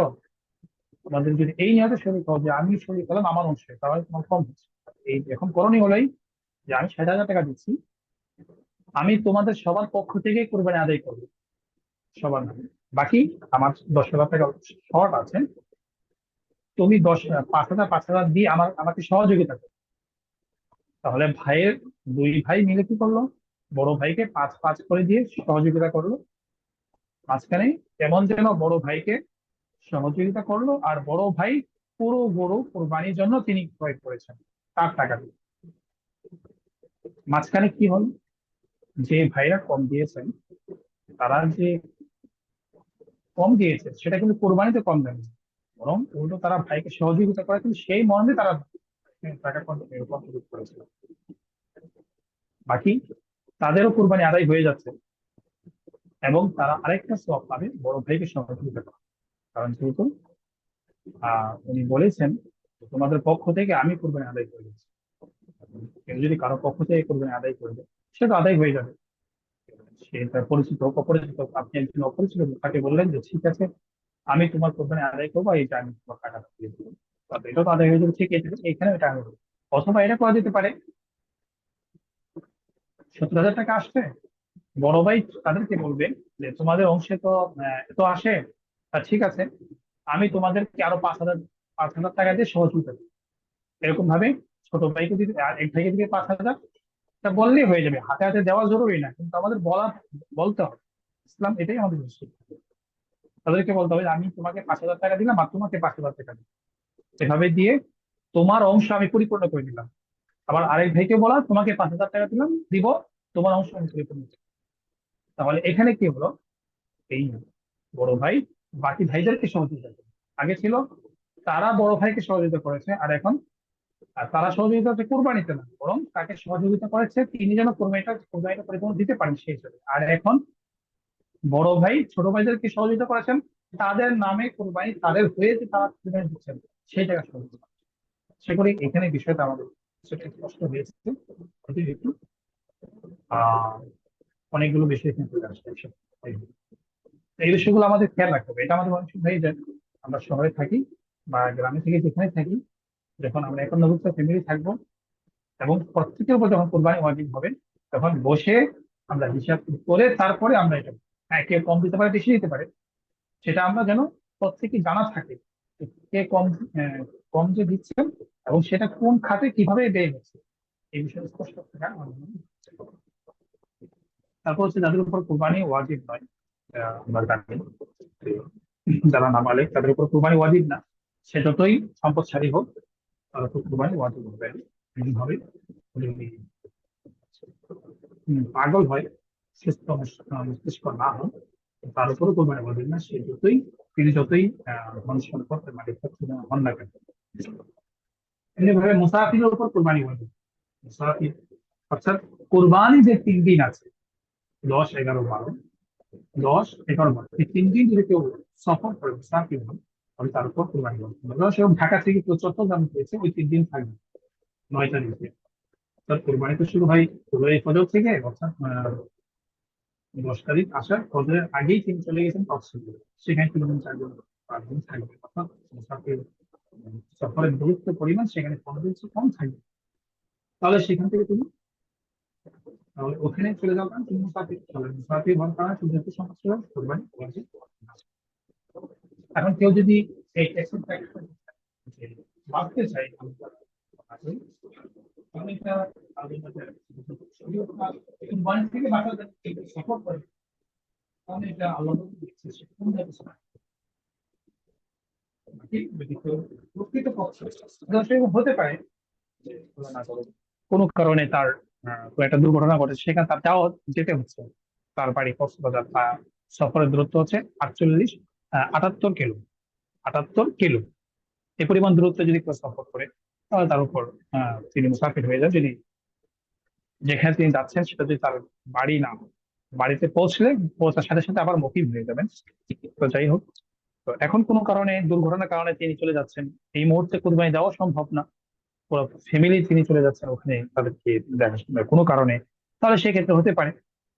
তোমাদের যদি এই নিয়তে শরিক হও যে আমি শরিক হলাম আমার অংশে, তাহলে তোমার কম হচ্ছে। এই এখন করণীয় হলোই যে আমি 60,000 টাকা দিচ্ছি, আমি তোমাদের সবার পক্ষ থেকে কোরবানি আদায় করবো সবার নামে। বাকি আমার 10,000 টাকা শর্ট আছে, তুমি 5,000 দিয়ে আমাকে সহযোগিতা করো। তাহলে দুই ভাই মিলে কি করলো, বড় ভাইকে 5 5 করে দিয়ে সহযোগিতা করলো। মাঝখানে কেমন যেন বড় ভাইকে সহযোগিতা করলো, আর বড় ভাই পুরো গরু কোরবানির জন্য তিনি ক্রয় করেছেন তার টাকা দিয়ে। মাঝখানে কি হল, যে ভাইরা কম দিয়েছেন, তারা যে কম দিয়েছে সেটা কিন্তু কোরবানিতে কম দেয়নি, বরং উল্টো তারা ভাইকে সহযোগিতা করেছেন, সেই মর্মে তারা টাকা কন্ট্রিবিউট করেছিল। বাকি তাদেরও কোরবানি আদায় হয়ে যাচ্ছে, এবং তারা আরেকটা সওয়াব পাবে বড় ভাইকে সহযোগিতা করা। কারণ যেহেতু উনি বলেছেন যে, তোমাদের পক্ষ থেকে আমি কোরবানি আদায় করে দিচ্ছি। কেউ যদি কারো পক্ষ থেকে কোরবানি আদায় করে দেয়, সেটা আদায় হয়ে যাবে। সে তার পরিচিত হোক অপরিচিত হোক, আপনি একজন অপরিচিত লোক, তাকে বললেন যে ঠিক আছে আমি তোমার কোরবানি আদায় করবো, এই যে আমি তোমার টাকাটা দিয়ে দেবো। তবে এটা তো আদায় হয়ে যাবে, ঠিক আছে এখানে এটা আমি বলবো। অথবা এটা করা যেতে পারে, 70,000 টাকা আসছে, বড় ভাই তাদেরকে বলবে যে তোমাদের অংশে তো এত আসে, তা ঠিক আছে আমি তোমাদেরকে আরো 5,000 টাকা দিয়ে সহযোগিতা করবো। এরকম ভাবে ছোট ভাইকে দিতে আর এক ভাইকে দিকে 5,000, তা বললেই হয়ে যাবে, হাতে হাতে দেওয়া জরুরি না, কিন্তু আমাদের বলতে হবে। ইসলাম এটাই আমাদের শিক্ষা। তাদেরকে বলতে হবে যে, আমি তোমাকে 5,000 টাকা দিলাম আর তোমাকে 5,000 টাকা দিলাম, এভাবে দিয়ে তোমার অংশ আমি পরিপূর্ণ করে দিলাম। আবার আরেক ভাইকে বলা তোমাকে 5,000 টাকা দিলাম দিব, তোমার অংশ আমি পরিপূর্ণ করবো। তাহলে এখানে কি হলো, এই বড় ভাই বাকি ভাইদেরকে সহযোগিতা করে। আগে ছিল তারা বড় ভাইকে সহযোগিতা করেছে, আর এখন আর তারা সহযোগিতা হচ্ছে কোরবানিতে না, বরং তাকে সহযোগিতা করেছে তিনি যেন কোরবানিটা পরিপূর্ণ দিতে পারেন সেই হিসেবে। আর এখন বড় ভাই ছোট ভাইদেরকে সহযোগিতা করেছেন, তাদের নামে কোরবানি, তাদের হয়ে যে তারা কোরবানি দিচ্ছেন সেই জায়গা সহযোগিতা। আশা করি এখানে বিষয়টা আমাদের কিছুটা স্পষ্ট হয়েছে। যদি একটু আহ অনেকগুলো বিষয় এখানে চলে আসছে একসাথে। এই বিষয়গুলো আমাদের খেয়াল রাখতে হবে। এটা আমাদের অনেক সময় হয়ে যায়, আমরা শহরে থাকি বা গ্রামে থেকে যেখানে থাকি, যখন আমরা একান্নভুক্ত ফ্যামিলি থাকবো এবং প্রত্যেকের উপর যখন কোরবানি ওয়াজিব হবে, তখন বসে আমরা হিসাব করে তারপরে আমরা এটা, হ্যাঁ কেউ কম দিতে পারে বেশি দিতে পারে, সেটা আমরা যেন প্রত্যেকে জানা থাকে যে কে কম কম যে দিচ্ছেন এবং সেটা কোন খাতে কিভাবে ব্যয় হচ্ছে, এই বিষয়ে স্পষ্ট থাকা আমাদের জন্য। তারপর হচ্ছে যাদের উপর কোরবানি ওয়াজিব নয়, আমরা জানি যে যারা নাবালেগ তাদের উপর কোরবানি ওয়াজিব না, সে যতই সম্পদশালী হোক তার উপর কোরবানি ওয়াজিব হবে এইভাবে। যদি পাগল হয়, সুস্থ মস্তিষ্ক না হয়, তার উপরও কোরবানি ওয়াজিব না, সে যতই তিনি যতই ধন সম্পদের মালিক হন না কেন। এমনি ভাবে মুসাফিরের উপর কোরবানি ওয়াজিব। মুসাফির অর্থাৎ কোরবানি যে 3 দিন আছে, 10, 11, 12, 10, 11, 12, এই 3 দিন যদি কেউ সফর করে মুসাফির হন, তাহলে তার উপর কোরবানি ওয়াজিব। সেরকম ঢাকা থেকে কেউ চট্টগ্রাম গিয়েছে, ওই 3 দিন থাকবে 9 তারিখে, তার কোরবানি তো শুরু হয় 16 ফজর থেকে, অর্থাৎ 10 তারিখ আসার ফজরের আগেই তিনি চলে গেছেন কক্সবাজার, সেখানে 3 দিন 4 দিন 5 দিন থাকবে। অর্থাৎ মুসাফির সফরের দূরত্ব পরিমাণ সেখানে 15 দিন চেয়ে কম থাকবে, তাহলে সেখান থেকে তুমি তাহলে ওখানে চলে যাও, কারণ তুমি মুসাফির, তাহলে মুসাফির হওয়ার কারণে তুমি যেহেতু সমস্যা কোরবানি ওয়াজিব না। এখন কেউ যদি এই ট্যাক্সের টাকা বাঁচতে চাই তাহলে এটা তাদের মধ্যে কোরবানি থেকে বাঁচা সাপোর্ট করে, তাহলে এটা আল্লাহ দিচ্ছে, সেটা কোনো কিছু না। ঠিক যদি কেউ প্রকৃত পক্ষে সেরকম হতে পারে যে তুলনা করে কোনো কারণে তার কোনো একটা দুর্ঘটনা ঘটেছে, সেখানে তার যাওয়া যেতে হচ্ছে, তার বাড়ি কক্সবাজার, সফরের দূরত্ব হচ্ছে 78 কিলো, 78 কিলো, এই পরিমাণ দূরত্ব যদি কেউ সফর করে, তাহলে তার উপর তিনি মুসাফির হয়ে যান। যদি যেখানে তিনি যাচ্ছেন সেটা যদি তার বাড়ি না হয়, বাড়িতে পৌঁছার সাথে সাথে আবার মুকিম হয়ে যাবেন। তো যাই হোক, তো এখন কোনো কারণে দুর্ঘটনার কারণে তিনি চলে যাচ্ছেন, এই মুহূর্তে কোরবানি দেওয়া সম্ভব না, পুরো ফ্যামিলি তিনি চলে যাচ্ছেন ওখানে তাদেরকে দেখাশোনার কোনো কারণে, তাহলে সেক্ষেত্রে হতে পারে,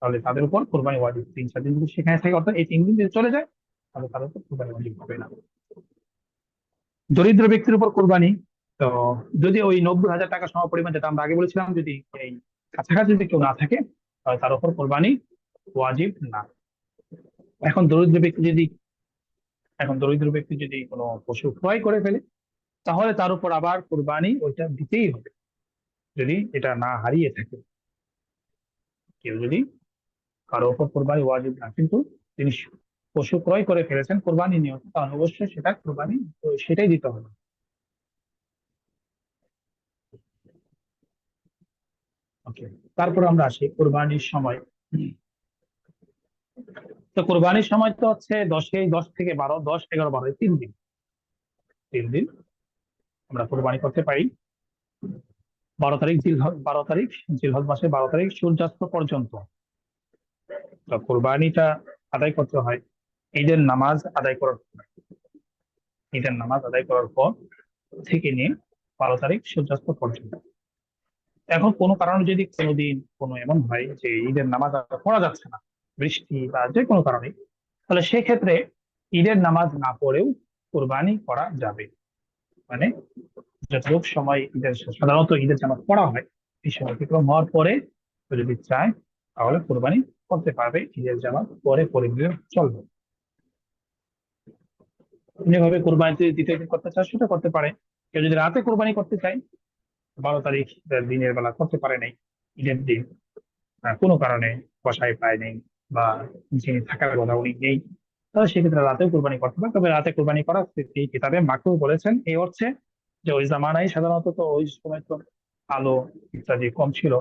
তাহলে তাদের উপর কোরবানি ওয়াজিব 3-4 দিন যদি সেখানে থাকে, অর্থাৎ এই 3 দিন যদি চলে যায়, তাহলে তাদের উপর কোরবানি ওয়াজিব হবে না। দরিদ্র ব্যক্তির উপর কোরবানি, তো যদি ওই 90,000 টাকা সম পরিমাণ, যেটা আমরা আগে বলেছিলাম, যদি এই কাছাকাছি যদি কেউ না থাকে, তাহলে তার উপর কোরবানি ওয়াজিব না। এখন দরিদ্র ব্যক্তি যদি এখন দরিদ্র ব্যক্তি যদি কোনো পশু ক্রয় করে ফেলে, তাহলে তার উপর আবার কোরবানি ওইটা দিতেই হবে, যদি এটা না হারিয়ে থাকে। কেউ যদি কারো উপর কোরবানি ওয়াজিব না, কিন্তু তিনি পশু ক্রয় করে ফেলেছেন কোরবানি নিয়ত, তাহলে অবশ্যই সেটা কোরবানি সেটাই দিতে হবে। ওকে, তারপর আমরা আসি কোরবানির সময়। তো কোরবানির সময় তো হচ্ছে 10 থেকে 12, 10, 11, 12, এই 3 দিন, 3 দিন আমরা কোরবানি করতে পারি। 12 তারিখ জিলহজ মাসের 12 তারিখ সূর্যাস্ত পর্যন্ত। তো কোরবানিটা আদায় করতে হয় ঈদের নামাজ আদায় করার পর। ঈদের নামাজ আদায় করার পর থেকে নিয়ে 12 তারিখ সূর্যাস্ত পর্যন্ত। এখন কোনো কারণে যদি কোনোদিন কোনো এমন হয় যে ঈদের নামাজ আর পড়া যাচ্ছে না, বৃষ্টি বা যে কোনো কারণে, তাহলে সেক্ষেত্রে ঈদের নামাজ না পড়েও কোরবানি করা যাবে। মানে যতটুকু সময় সাধারণত ঈদের জামাত পড়া হয়, এই সময় অতিক্রম হওয়ার পরে কেউ যদি চায়, তাহলে কোরবানি করতে পারবে, ঈদের জামাত পরে পরে দিলে চলবে। যেভাবে কোরবানি যদি দ্বিতীয় দিন করতে চায় সেটা করতে পারে। কেউ যদি রাতে কোরবানি করতে চায়, 12 তারিখ দিনের বেলা করতে পারে নাই, ঈদের দিন কোনো কারণে বসায় পায় নেই বা যিনি থাকার কথা উনি নেই, তাহলে সেক্ষেত্রে রাতেও কোরবানি করতে পারে। তবে রাতে কোরবানি করা এই কিতাবে মাকরুহ বলেছেন, এই অর্থে যে ওই জামানায় সাধারণত তো ওই সময় তো আলো ইত্যাদি কম ছিল,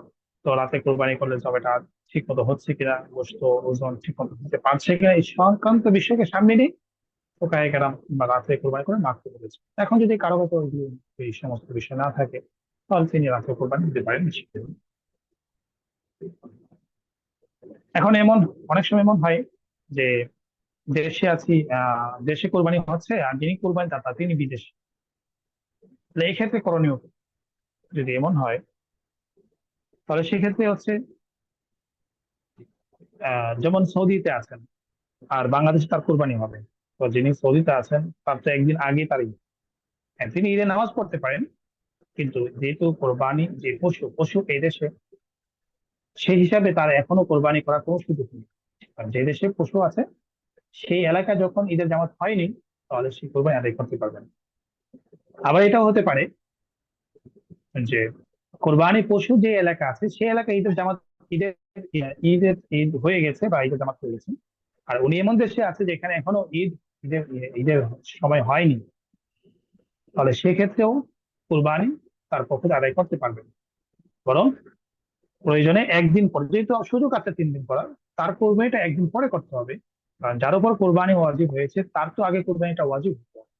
তো রাতে কোরবানি করলে জবাটা ঠিক মতো হচ্ছে কিনা, গোশত ওজন ঠিক মতো হতে পারছে কিনা, এই সংক্রান্ত বিষয়কে সামনে নিয়ে ফোকায়ে কেরাম বা রাতে কোরবানি করে মারতে বলেছে। এখন যদি কারো কাছে এই সমস্ত বিষয় না থাকে, তাহলে তিনি রাতে কোরবানি দিতে পারেন। এখন অনেক সময় এমন হয় যে দেশে আছি, দেশে কোরবানি হচ্ছে আর যিনি কোরবানি দাতা তিনি বিদেশে। তাহলে এই ক্ষেত্রে করণীয় কি? যদি এমন হয় তাহলে সেক্ষেত্রে হচ্ছে যেমন সৌদিতে আছেন আর বাংলাদেশে তার কোরবানি হবে, তো যিনি সৌদিতে আছেন তার তো একদিন আগে তার ঈদ। হ্যাঁ, তিনি ঈদে নামাজ পড়তে পারেন, কিন্তু যেহেতু কোরবানি যে পশু পশু এই দেশে, সেই হিসাবে তার এখনো কোরবানি করার কোনো সুযোগ নেই। কারণ যে দেশে পশু আছে সেই এলাকায় যখন ঈদের জামাত হয়নি, তাহলে সেই কোরবানি আদায় করতে পারবেন। আবার এটাও হতে পারে যে কোরবানি পশু যে এলাকা আছে সেই এলাকায় ঈদের ঈদ হয়ে গেছে বা ঈদের জামাত হয়ে গেছে, আর উনি এমন দেশে আছে যেখানে এখনো ঈদের ঈদের সময় হয়নি, তাহলে সেক্ষেত্রেও কোরবানি তার পক্ষে আদায় করতে পারবেন। বরং প্রয়োজনে একদিন পরে, যেহেতু সুযোগ আছে 3 দিন করার, তার কোরবানিটা একদিন পরে করতে হবে। কারণ যার উপর কোরবানি ওয়াজিব হয়েছে তার তো আগে কোরবানিটা ওয়াজিব হতে হবে।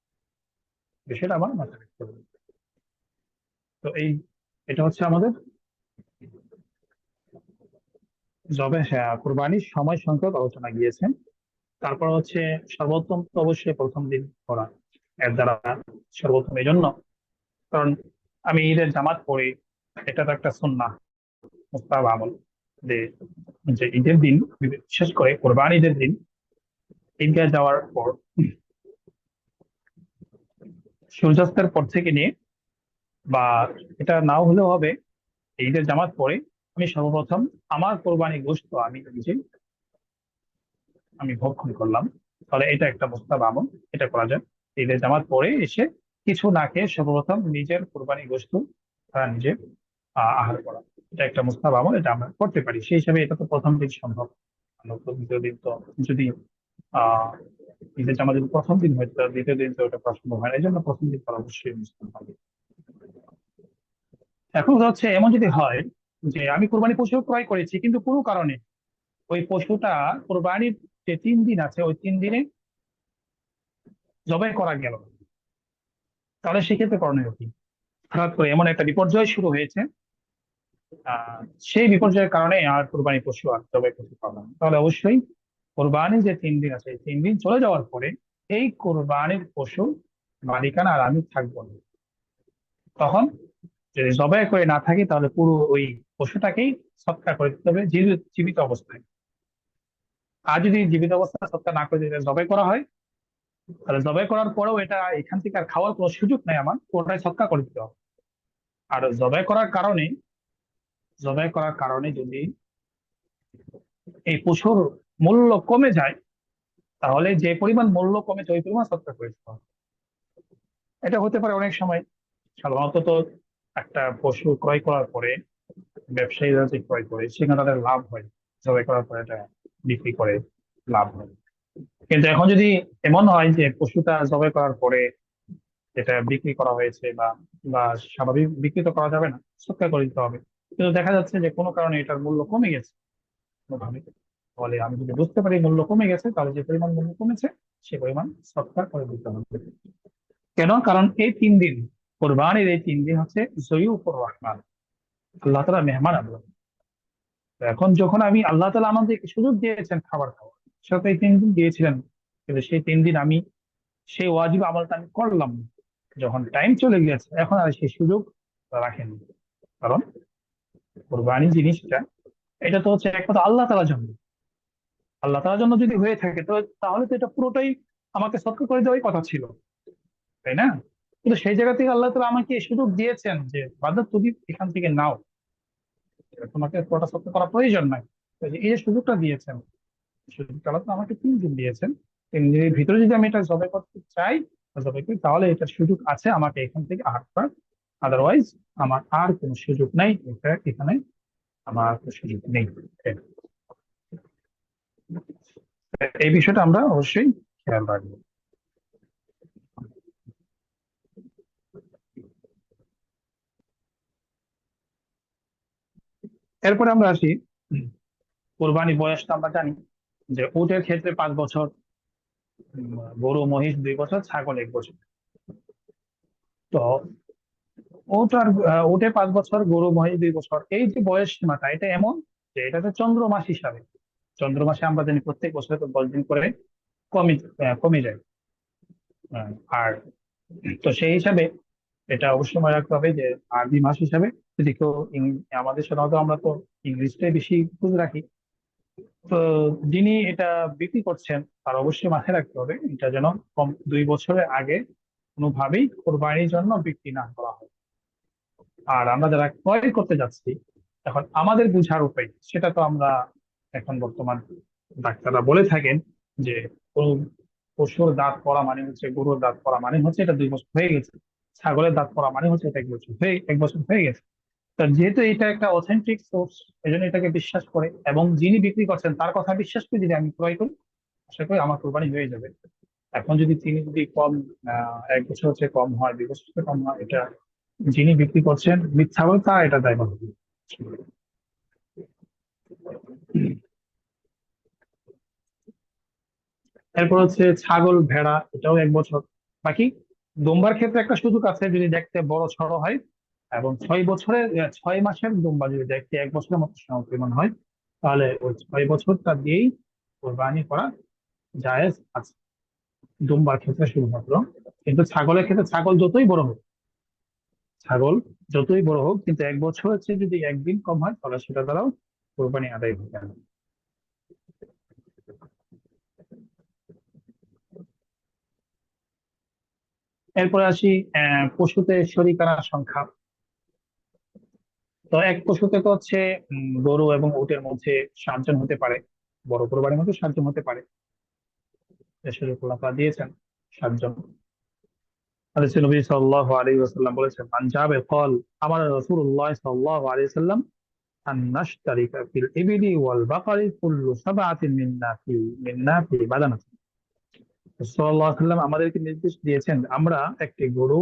বিষয়টা আমার মাথায় রাখতে হবে। এটা হচ্ছে আমাদের কোরবানির সময় সংখ্যক আলোচনা গিয়েছে। তারপর হচ্ছে সর্বোত্তম তো অবশ্যই প্রথম দিন করা এর দ্বারা সর্বোত্তম। এই জন্য কারণ আমি ঈদের জামাত পড়ি, এটা তো একটা সুন্নাহ মুস্তাহাব আমল, যে যে ঈদের দিন, বিশেষ করে কোরবান ঈদের দিন ঈদগাহ যাওয়ার পর সূর্যাস্তের পর থেকে নিয়ে, বা এটা নাও হলেও হবে, ঈদের জামাত পড়ে আমি সর্বপ্রথম আমার কোরবানি গোশত আমি নিজে ভক্ষণ করলাম। তাহলে এটা একটা মুস্তাহাব আমল, এটা করা যায়। ঈদের জামাত পড়ে এসে কিছু না খেয়ে সর্বপ্রথম নিজের কোরবানি গোশত নিজে আহার করা, এটা একটা মুস্তাহাব আমল, এটা আমরা করতে পারি। সেই হিসাবে এটা তো প্রথম দিন সম্ভব। আর দ্বিতীয় দিন তো যদি আহ ঈদের জামাত যদি প্রথম দিন হয়, তাহলে দ্বিতীয় দিন তো ওটা করা সম্ভব হয় না, এই জন্য প্রথম দিন করা অবশ্যই মুসলিম হবে। এখন কথা হচ্ছে এমন যদি হয় যে আমি কোরবানি পশু ক্রয় করেছি, কিন্তু কোনো কারণে ওই পশুটা কোরবানির যে 3 দিন আছে ওই 3 দিনে জবাই করা গেল না, তাহলে সেক্ষেত্রে করণীয় কি? হঠাৎ করে এমন একটা বিপর্যয় শুরু হয়েছে, আহ সেই বিপর্যয়ের কারণে আর কোরবানি পশু আর জবাই করতে পারলাম না, তাহলে অবশ্যই কোরবানি যে 3 দিন আছে এই 3 দিন চলে যাওয়ার পরে এই কোরবানির পশু মালিকানা আর আমি থাকবো না। তখন যদি জবাই করে না থাকি তাহলে পুরো ওই পশুটাকেই সৎকার করে দিতে হবে জীবিত অবস্থায়। আর যদি জীবিত অবস্থায় সৎকার না করে দিতে জবাই করা হয়, তাহলে জবাই করার পরেও এটা এখান থেকে আর খাওয়ার কোনো সুযোগ নাই, আমার পুরোটাই সৎকার করে দিতে হবে। আর জবাই করার কারণে যদি এই পশুর মূল্য কমে যায়, তাহলে যে পরিমাণ মূল্য কমেছে ওই পরিমাণ সৎকার করে দিতে হবে। এটা হতে পারে অনেক সময়। সাধারণত তো একটা পশু ক্রয় করার পরে ব্যবসায়ীরা যে ক্রয় করে সেখানে তাদের লাভ হয়, জবাই করার পরে এটা বিক্রি করে লাভ হয়। কিন্তু এখন যদি এমন হয় যে পশুটা জবাই করার পরে যেটা বিক্রি করা হয়েছে বা বা স্বাভাবিক বিক্রি তো করা যাবে না, সৎকার করে দিতে হবে, কিন্তু দেখা যাচ্ছে যে কোনো কারণে এটার মূল্য কমে গেছে কোনোভাবে, ফলে আমি যদি বুঝতে পারি মূল্য কমে গেছে, তাহলে যে পরিমাণ মূল্য কমেছে সে পরিমাণ সৎকার করে দিতে হবে। কেন? কারণ এই 3 দিন, কোরবানির এই 3 দিন হচ্ছে জয়ুফুর রহমান, আল্লাহ তাআলা মেহমান আল্লাহ। তো এখন যখন আমি আল্লাহ তাআলা আমাদেরকে সুযোগ দিয়েছেন খাবার খাওয়ার, সেটা তো এই 3 দিন দিয়েছিলেন, কিন্তু সেই 3 দিন আমি সেই ওয়াজিব আমলটা আমি করলাম না। যখন টাইম চলে গেছে এখন আর সেই সুযোগ রাখেনি। কারণ কোরবানি জিনিসটা, এটা তো হচ্ছে এক কথা আল্লাহ তাআলার জন্য। আল্লাহ তাআলার জন্য যদি হয়ে থাকে তো তাহলে তো এটা পুরোটাই আমাকে সৎকার করে দেওয়াই কথা ছিল, তাই না? কিন্তু সেই জায়গা থেকে আল্লাহ তাআলা আমাকে এই সুযোগ দিয়েছেন যে বাদর তুমি এখান থেকে নাও, তোমাকে পুরোটা সৎকার করা প্রয়োজন নাই। তো এই যে সুযোগটা দিয়েছেন, সুযোগটা আল্লাহ তাআলা আমাকে 3 দিন দিয়েছেন। 3 দিনের ভিতরে যদি আমি এটা জবাই করতে চাই বা জবাই করি, তাহলে এটার সুযোগ আছে আমাকে এখান থেকে আহার করার। আদারওয়াইজ আমার আর কোনো সুযোগ নাই, এখানে আমার আর কোনো সুযোগ নেই। এই বিষয়টা আমরা অবশ্যই খেয়াল রাখবো। এরপরে আমরা আসি, কোরবানি বয়সটা আমরা জানি যে উটের ক্ষেত্রে 5 বছর, গরু মহিষ 2 বছর, ছাগল 1 বছর। তো ওটে 5 বছর, গরু মহিষ 2 বছর, এই যে বয়স সীমাটা এটা এমন যে এটাতে চন্দ্রমাস হিসাবে, চন্দ্রমাসে আমরা জানি প্রত্যেক বছর তো 10 দিন করে কমে কমে যায়। আহ, আর তো সেই হিসাবে এটা অবশ্যই মনে রাখতে হবে যে আরবি মাস হিসাবে যদি কেউ আমাদের সাধারণত আমরা তো ইংলিশটাই বেশি খোঁজ রাখি। তো যিনি এটা বিক্রি করছেন তার অবশ্যই মাথায় রাখতে হবে এটা যেন কম 2 বছরের আগে কোনোভাবেই কোরবানির জন্য বিক্রি না করা হয়। আর আমরা যারা ক্রয় করতে যাচ্ছি, এখন আমাদের বুঝার উপায় সেটা তো আমরা এখন বর্তমান ডাক্তাররা বলে থাকেন যে গরু পশুর দাঁত পড়া মানে হচ্ছে, গরুর দাঁত পড়া মানে হচ্ছে এটা 2 বছর হয়ে গেছে, ছাগলের দাঁত পড়া মানে হচ্ছে এটা 1 বছর হয়ে গেছে। তো যেহেতু এটা একটা অথেন্টিক সোর্স, এই জন্য এটাকে বিশ্বাস করে এবং যিনি বিক্রি করছেন তার কথা বিশ্বাস করে যদি আমি ক্রয় করি, আশা করি আমার কোরবানি হয়ে যাবে। এখন যদি তিনি যদি কম 1 বছর হচ্ছে কম হয়, 2 বছর হচ্ছে কম হয়, এটা যিনি বিক্রি করছেন মিথ্যা বলে তা এটা দায়বদ্ধ হবে। এরপর হচ্ছে ছাগল ভেড়া, এটাও 1 বছর। বাকি দুম্বার ক্ষেত্রে একটা সুযোগ আছে, যদি দেখতে বড় সড়ো হয় এবং 6 মাসের দুম্বা যদি দেখতে 1 বছরের মতো সমপরিমাণ হয়, তাহলে ওই 6 বছরটা দিয়েই কোরবানি করা জায়েজ আছে দুম্বার ক্ষেত্রে শুধুমাত্র। কিন্তু ছাগলের ক্ষেত্রে ছাগল যতই বড় হোক কিন্তু 1 বছর হচ্ছে যদি একদিন কম হয় তাহলে সেটা দ্বারাও কোরবানি আদায় হবে না। এরপরে আসি পশুতে শরীকানা সংখ্যা। তো এক পশুতে তো হচ্ছে গরু এবং উটের মধ্যে 7 জন হতে পারে, বড় কোরবানির মধ্যে 7 জন হতে পারে। শরীয়তুল্লাহ দিয়েছেন 7 জন। হাদিসে নবী সাল্লাল্লাহু আলাইহি ওয়াসাল্লাম বলেছেন, আন জাবের قال আমার রাসূলুল্লাহ সাল্লাল্লাহু আলাইহি ওয়াসাল্লাম আন নাশতারিকা ফিল ইবলি ওয়াল বাকারি কুল্লু সাবআতিন মিন্না ফি বাদানাতিন। সাল্লাল্লাহু আলাইহি ওয়াসাল্লাম আমাদেরকে নির্দেশ দিয়েছেন আমরা একটি গরু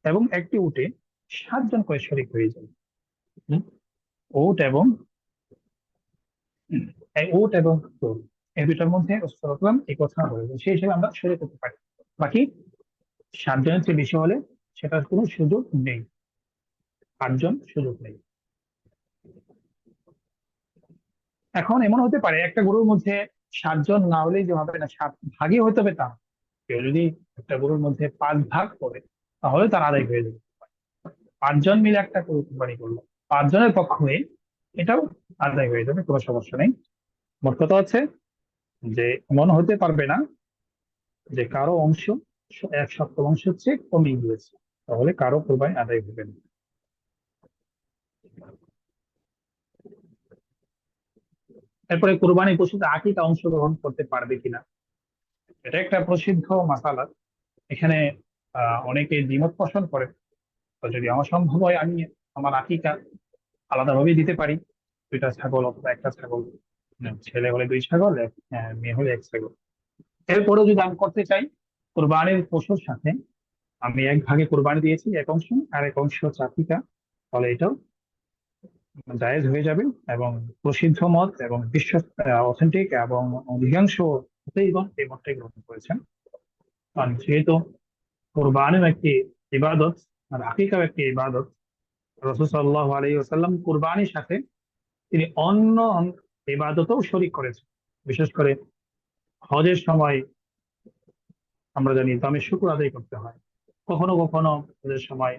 এবং একটি উটে 7 জন করে শরীক হয়ে যাই। হুম? উট এবং এই উট এবং গরু, এই দুইটার মধ্যে রাসূলুল্লাহ সাল্লাল্লাহু আলাইহি ওয়াসাল্লাম এই কথা বলেছেন, সেই হিসেবে আমরা শরীক করতে পারি। বাকি 7 জনের চেয়ে বেশি হলে সেটার কোনো সুযোগ নেই, 8 জন সুযোগ নেই। এখন এমন হতে পারে একটা গরুর মধ্যে 7 জন না হলেই যে হবে না, 7 ভাগই হতে হবে তা না। কেউ যদি একটা গরুর মধ্যে 5 ভাগ করে তাহলে তার আদায় হয়ে যাবে। 5 জন মিলে একটা গরু কোরবানি করলো, 5 জনের পক্ষ হয়ে এটাও আদায় হয়ে যাবে, কোনো সমস্যা নেই। মোট কথা হচ্ছে যে এমন হতে পারবে না যে কারো অংশ 1/7 হচ্ছে কমে গিয়েছে, তাহলে কারো কোরবানি আদায় হবে না। এরপরে কোরবানি পশুতে আকিকা অংশগ্রহণ করতে পারবে কিনা, এটা একটা প্রসিদ্ধ মাসালা। এখানে অনেকে দ্বিমত পোষণ করে। তো যদি আমার সম্ভব হয় আমি আমার আকিকা আলাদাভাবেই দিতে পারি, 2টা ছাগল অথবা একটা ছাগল, ছেলে হলে 2 ছাগল, মেয়ে হলে 1 ছাগল। এরপরেও যদি আমি করতে চাই কোরবানির পশুর সাথে আমি 1 ভাগে কোরবানি দিয়েছি, 1 অংশ আর 1 অংশ হচ্ছে আকিকা, তাহলে এটাও জায়েজ হয়ে যাবে। এবং প্রসিদ্ধ মত এবং বিশ্ব অথেন্টিক এবং অধিকাংশ মুফাসসিরগণ এই মতটাই গ্রহণ করেছেন। কারণ যেহেতু কোরবানিও একটি ইবাদত আর আকিকাও একটি ইবাদত, রাসূল সাল্লাল্লাহু আলাইহি ওয়াসাল্লাম কুরবানির সাথে তিনি অন্য ইবাদতেও শরীক করেছেন। বিশেষ করে হজের সময় আমরা জানি দমে শুকর আদায় করতে হয়, কখনো কখনো হজের সময়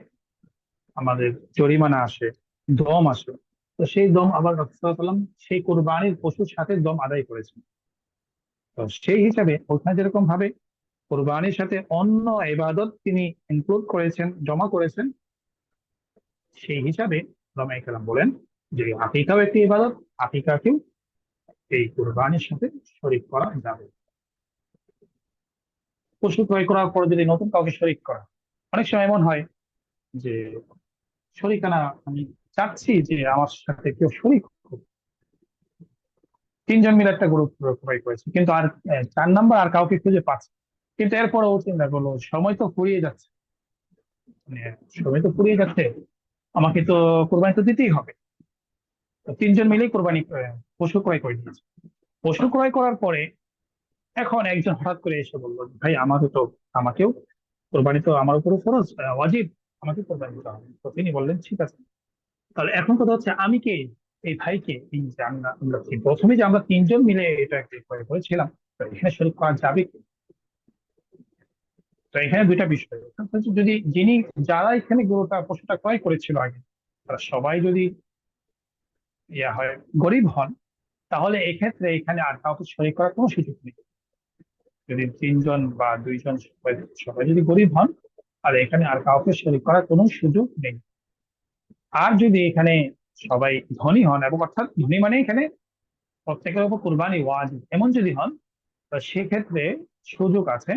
আমাদের জরিমানা আসে, দম আসে। তো সেই দম আবার রাসূল সাল্লাল্লাহু আলাইহি ওয়াসাল্লাম সেই কুরবানির পশুর সাথে দম আদায় করেছেন। তো সেই হিসাবে ওখানে যেরকম ভাবে কোরবানির সাথে অন্য ইবাদত তিনি ইনক্লুড করেছেন, জমা করেছেন, সেই হিসাবে ওলামায়ে কেরাম বলেন যে আকিকাও একটি ইবাদত, আকিকাকেও এই কুরবানির সাথে শরীক করা যাবে। পশু ক্রয় করার পর যদি নতুন কাউকে শরীক করা, অনেক সময় এমন হয় যে শরীকানা আমি চাচ্ছি যে আমার সাথে কেউ শরীক হোক। 3 জন মিলে একটা গরু ক্রয় করেছে কিন্তু আর 4 নাম্বার আর কাউকে খুঁজে পাচ্ছে, কিন্তু এরপরে ও চিন্তা করলো সময় তো ফুরিয়ে যাচ্ছে, মানে সময় তো ফুরিয়ে যাচ্ছে, আমাকে তো কোরবানি তো দিতেই হবে। তো 3 জন মিলেই কোরবানি পশু ক্রয় করে নিয়েছে। পশু ক্রয় করার পরে এখন একজন হঠাৎ করে এসে বললো, ভাই আমাকেও কোরবানি তো আমার উপর ফরজ, ওয়াজিব, আমাকে কোরবানি দিতে হবে। তো তিনি বললেন ঠিক আছে। তাহলে এখন কথা হচ্ছে আমি কে, এই ভাইকে, এই যে আমরা প্রথমে যে আমরা তিনজন মিলে এটা একটা ক্রয় করেছিলাম, তো এখানে শরীক করা যাবে কি? তো এখানে দুইটা বিষয়, একটা হচ্ছে যদি যারা এখানে গরুটা পশুটা ক্রয় করেছিল আগে, তারা সবাই যদি হয় গরিব হন, তাহলে এক্ষেত্রে এখানে আর কাউকে শরীক করার কোনো সুযোগ নেই। যদি তিনজন বা দুইজন সবাই সবাই যদি গরিব হন, আর এখানে আর কাউকে শরীক করার কোনো সুযোগ নেই। আর যদি এখানে সবাই ধনী হন, এবং অর্থাৎ ধনী মানে এখানে প্রত্যেকের উপর কুরবানি ওয়াজিব এমন যদি হন, তো সেক্ষেত্রে সুযোগ আছে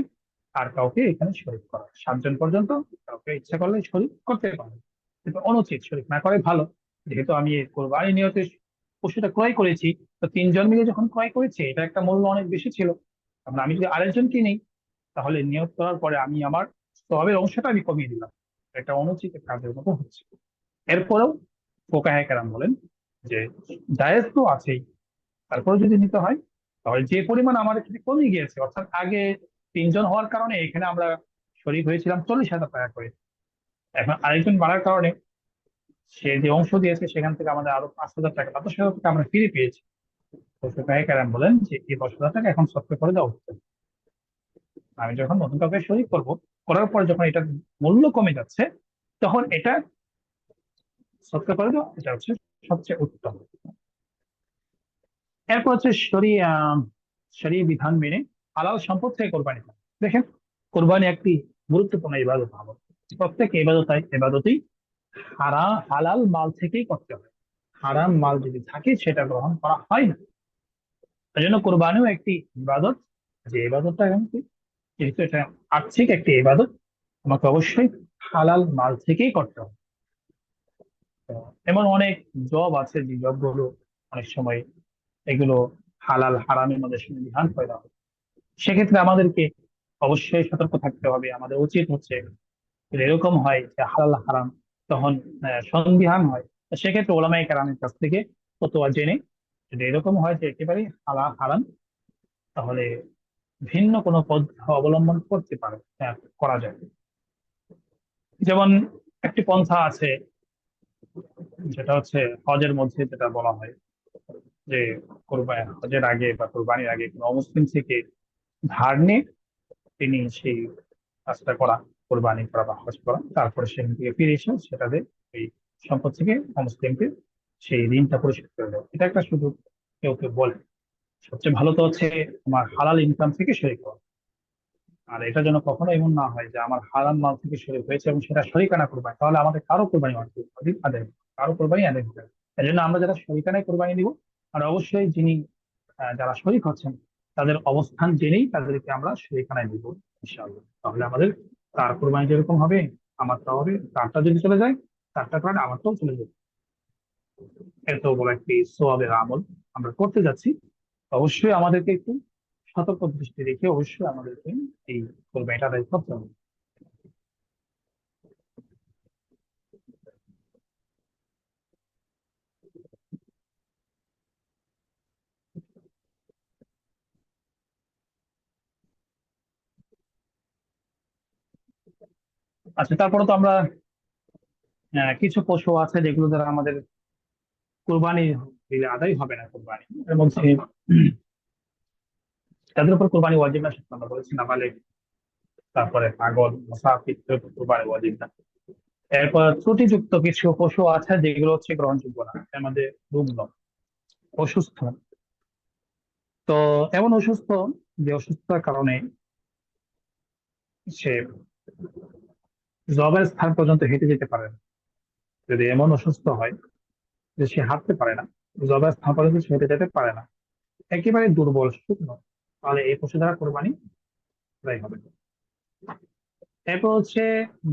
আর কাউকে এখানে শরীক করা। সাতজন পর্যন্ত কাউকে ইচ্ছা করলে শরীক করতে পারে, কিন্তু অনুচিত শরীক না করে ভালো। যেহেতু আমি এই কোরবানি নিয়তে পশুটা ক্রয় করেছি, তো তিনজন মিলে যখন ক্রয় করেছি, এটা একটা মূল্য অনেক বেশি ছিল। কারণ আমি যদি আরেকজনকে নিই, তাহলে নিয়োগ করার পরে আমি আমার সওয়াবের অংশটা আমি কমিয়ে দিলাম। এটা অনুচিত কাজের মতো হচ্ছে। এরপরেও ফোকাহে কেরাম বলেন যে জায়েজ তো আছেই, তারপরে যদি নিতে হয়, তাহলে যে পরিমাণ আমার এখানে কমে গিয়েছে, অর্থাৎ আগে তিনজন হওয়ার কারণে এখানে আমরা শরিক হয়েছিলাম 40,000 টাকা করে, এখন আরেকজন বাড়ার কারণে সে যে অংশ দিয়েছে সেখান থেকে আমাদের আরো 5,000 টাকা 10,000 টাকা আমরা ফিরে পেয়েছি। তো ফোকাহে কেরাম বলেন যে এই 10,000 টাকা এখন সৎকার করে দেওয়া উচিত। আমি যখন নতুন কাউকে শরিক করবো, করার পর যখন এটার মূল্য কমে যাচ্ছে, তখন এটা সৎকার করে দেওয়া, এটা হচ্ছে সবচেয়ে উত্তম। এরপর হচ্ছে শরীয়ত বিধান মেনে হালাল সম্পদ থেকে কোরবানি করা। দেখেন, কোরবানি একটি গুরুত্বপূর্ণ ইবাদত আমল। প্রত্যেক ইবাদতই হালাল মাল থেকেই করতে হয়। হারাম মাল যদি থাকে সেটা গ্রহণ করা হয় না। এই জন্য কোরবানিও একটি ইবাদত, যে ইবাদতটা কিন্তু, যেহেতু এটা আর্থিক একটি ইবাদত, আমাকে অবশ্যই হালাল মাল থেকেই করতে হবে। তো এমন অনেক জব আছে যে জব গুলো অনেক সময় এগুলো হালাল হারামের মধ্যে বিধান করা হয়। সেক্ষেত্রে আমাদেরকে অবশ্যই সতর্ক থাকতে হবে। আমাদের উচিত হচ্ছে, যদি এরকম হয় যে হালাল হারাম, তখন সন্দিহান হয়, তো সেক্ষেত্রে ওলামায়ে কেরামের কাছ থেকে ফতোয়া জেনে, যদি এরকম হয় যে একেবারে হালাল হারাম, তাহলে ভিন্ন কোনো পন্থা অবলম্বন করতে পারে, করা যায়। যেমন একটি পন্থা আছে, যেটা হচ্ছে হজের মধ্যে যেটা বলা হয় যে হজের আগে বা কোরবানির আগে কোনো অমুসলিম থেকে ধার নিয়ে তিনি সেই কাজটা করা, কোরবানি করা বা হজ করা, তারপরে সেখান থেকে ফিরে এসে সেটাতে এই সম্পদ থেকে মুসলিমকে সেই ঋণটা পরিশোধ করে দেওয়া। এটা একটা সুযোগ কেউ কেউ বলে। সবচেয়ে ভালো তো হচ্ছে আমার হালাল ইনকাম থেকে শরিক করা। আর এটা যেন কখনো এমন না হয় যে আমার হারাম মাল থেকে শরিক হয়েছে এবং সেটা শরিকানা কোরবানি, তাহলে আমাদের কারো কোরবানি আদায় হবে না। কারো কোরবানি আদায় হবে না। এই জন্য আমরা যারা শরিকানায় কোরবানি দিব, আর অবশ্যই যিনি যারা শরিক হচ্ছেন, তাদের অবস্থান জেনেই তাদেরকে আমরা শরিকানায় দিব ইনশাআল্লাহ। তাহলে আমাদের তার কোরবানি যেরকম হবে, আমারটা হবে। তারটা যদি চলে যায়, তারটা কারণে আমারটাও চলে যাবে। এত বড় একটি সোয়াবের আমল আমরা করতে যাচ্ছি, অবশ্যই আমাদেরকে একটু সতর্ক দৃষ্টি রেখে অবশ্যই আমাদেরকে এই কোরবানিটা আদায় করতে হবে। আচ্ছা, তারপরে তো আমরা কিছু পশু আছে যেগুলো দ্বারা আমাদের কোরবানি দিলে আদায় হবে না কোরবানি। এর মধ্যে তাদের উপর কোরবানি ওয়াজিব না, সেটা আমরা বলেছি নাবালেগ, তারপরে পাগল, মুসাফির কোরবানি ওয়াজিব না। এরপর ত্রুটিযুক্ত কিছু পশু আছে যেগুলো হচ্ছে গ্রহণযোগ্য না, এর মধ্যে রুগ্ন, অসুস্থ। তো এমন অসুস্থ যে অসুস্থতার কারণে সে জবের স্থান পর্যন্ত হেঁটে যেতে পারে না। যদি এমন অসুস্থ হয় যে সে হাঁটতে পারে না, জবের স্থান পর্যন্ত সে হেঁটে যেতে পারে না, একেবারে দুর্বল শুকনো, তাহলে এই পশু দ্বারা কোরবানি আদায় হবে না। এরপর হচ্ছে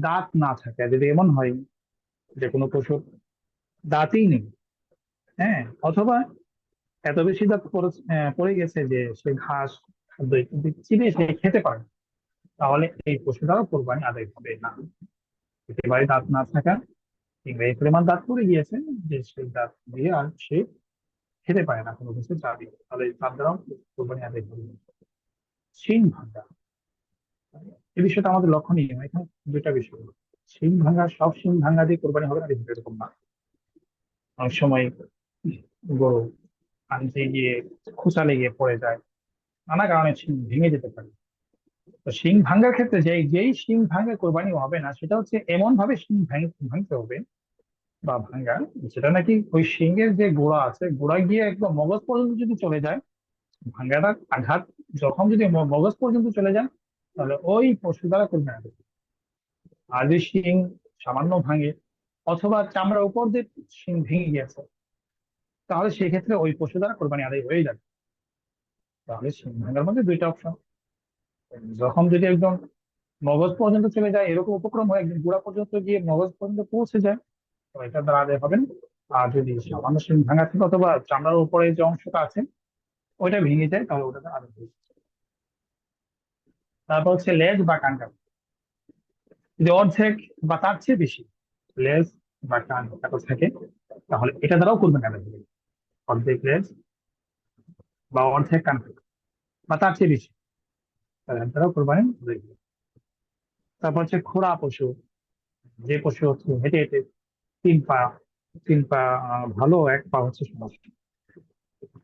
দাঁত না থাকে, যদি এমন হয় যে কোনো পশুর দাঁতই নেই, হ্যাঁ, অথবা এত বেশি দাঁত পড়ে গেছে যে সে ঘাস খাদ্য ইত্যাদি চিনে সে খেতে পারে না, তাহলে এই পশু দ্বারা কোরবানি আদায় হবে না। একেবারে দাঁত না থাকা, কিংবা এই পরিমাণ দাঁত পড়ে গিয়েছে যে সেই দাঁত দিয়ে আর সে খেতে পারে না কোনো কিছু চাবি, তাহলে তার দ্বারাও কোরবানি আদায় হবে না। শিং ভাঙা, এই বিষয়টা আমাদের লক্ষণীয়। এখানে দুইটা বিষয়, শিং ভাঙা, সব শিং ভাঙা দিয়ে কোরবানি হবে না বিষয়টা এরকম না। অনেক সময় গরু আনতে গিয়ে খোঁচা লেগে পড়ে যায়, নানা কারণে শিং ভেঙে যেতে পারে। তো শিং ভাঙার ক্ষেত্রে যেই শিং ভাঙে কোরবানি হবে না, সেটা হচ্ছে এমন ভাবে শিং ভাঙতে হবে বা ভাঙা, যেটা নাকি ওই শিংয়ের যে গোড়া আছে, গোড়া গিয়ে একদম মগজ পর্যন্ত যদি চলে যায়, ভাঙাটার আঘাত যখন যদি মগজ পর্যন্ত চলে যায়, তাহলে ওই পশু দ্বারা কোরবানি হবে। আর যদি শিং সামান্য ভাঙে অথবা চামড়ার উপর দিয়ে শিং ভেঙে গিয়েছে, তাহলে সেক্ষেত্রে ওই পশু দ্বারা কোরবানি আদায় হয়ে যাবে। তাহলে শিং ভাঙার মধ্যে দুইটা অপশন, যখন যদি একদম মগজ পর্যন্ত চলে যায়, এরকম উপক্রম হয় একদম গোড়া পর্যন্ত গিয়ে মগজ পর্যন্ত পৌঁছে যায়, তো এটা দ্বারা আদায় হবেন। আর যদি সামান্য শিং ভাঙা থাকে অথবা চামড়ার উপরে যে অংশটা আছে ওইটা ভেঙে যায়, তাহলে ওটা দ্বারা আদায় হয়ে যায়। তারপর হচ্ছে লেজ বা কানটা, যদি অর্ধেক বা তার চেয়ে বেশি লেজ বা কান কাটা থাকে, তাহলে এটা দ্বারাও কোরবানি আদায় হবে। অর্ধেক লেজ বা অর্ধেক কান কাটা বা তার চেয়ে বেশি, তাহলে এর দ্বারাও কোরবানি আদায় হবে। তারপর হচ্ছে খোড়া পশু, যে পশু হচ্ছে হেঁটে হেঁটে তিন পা, তিন পা ভালো, এক পা হচ্ছে সমস্যা।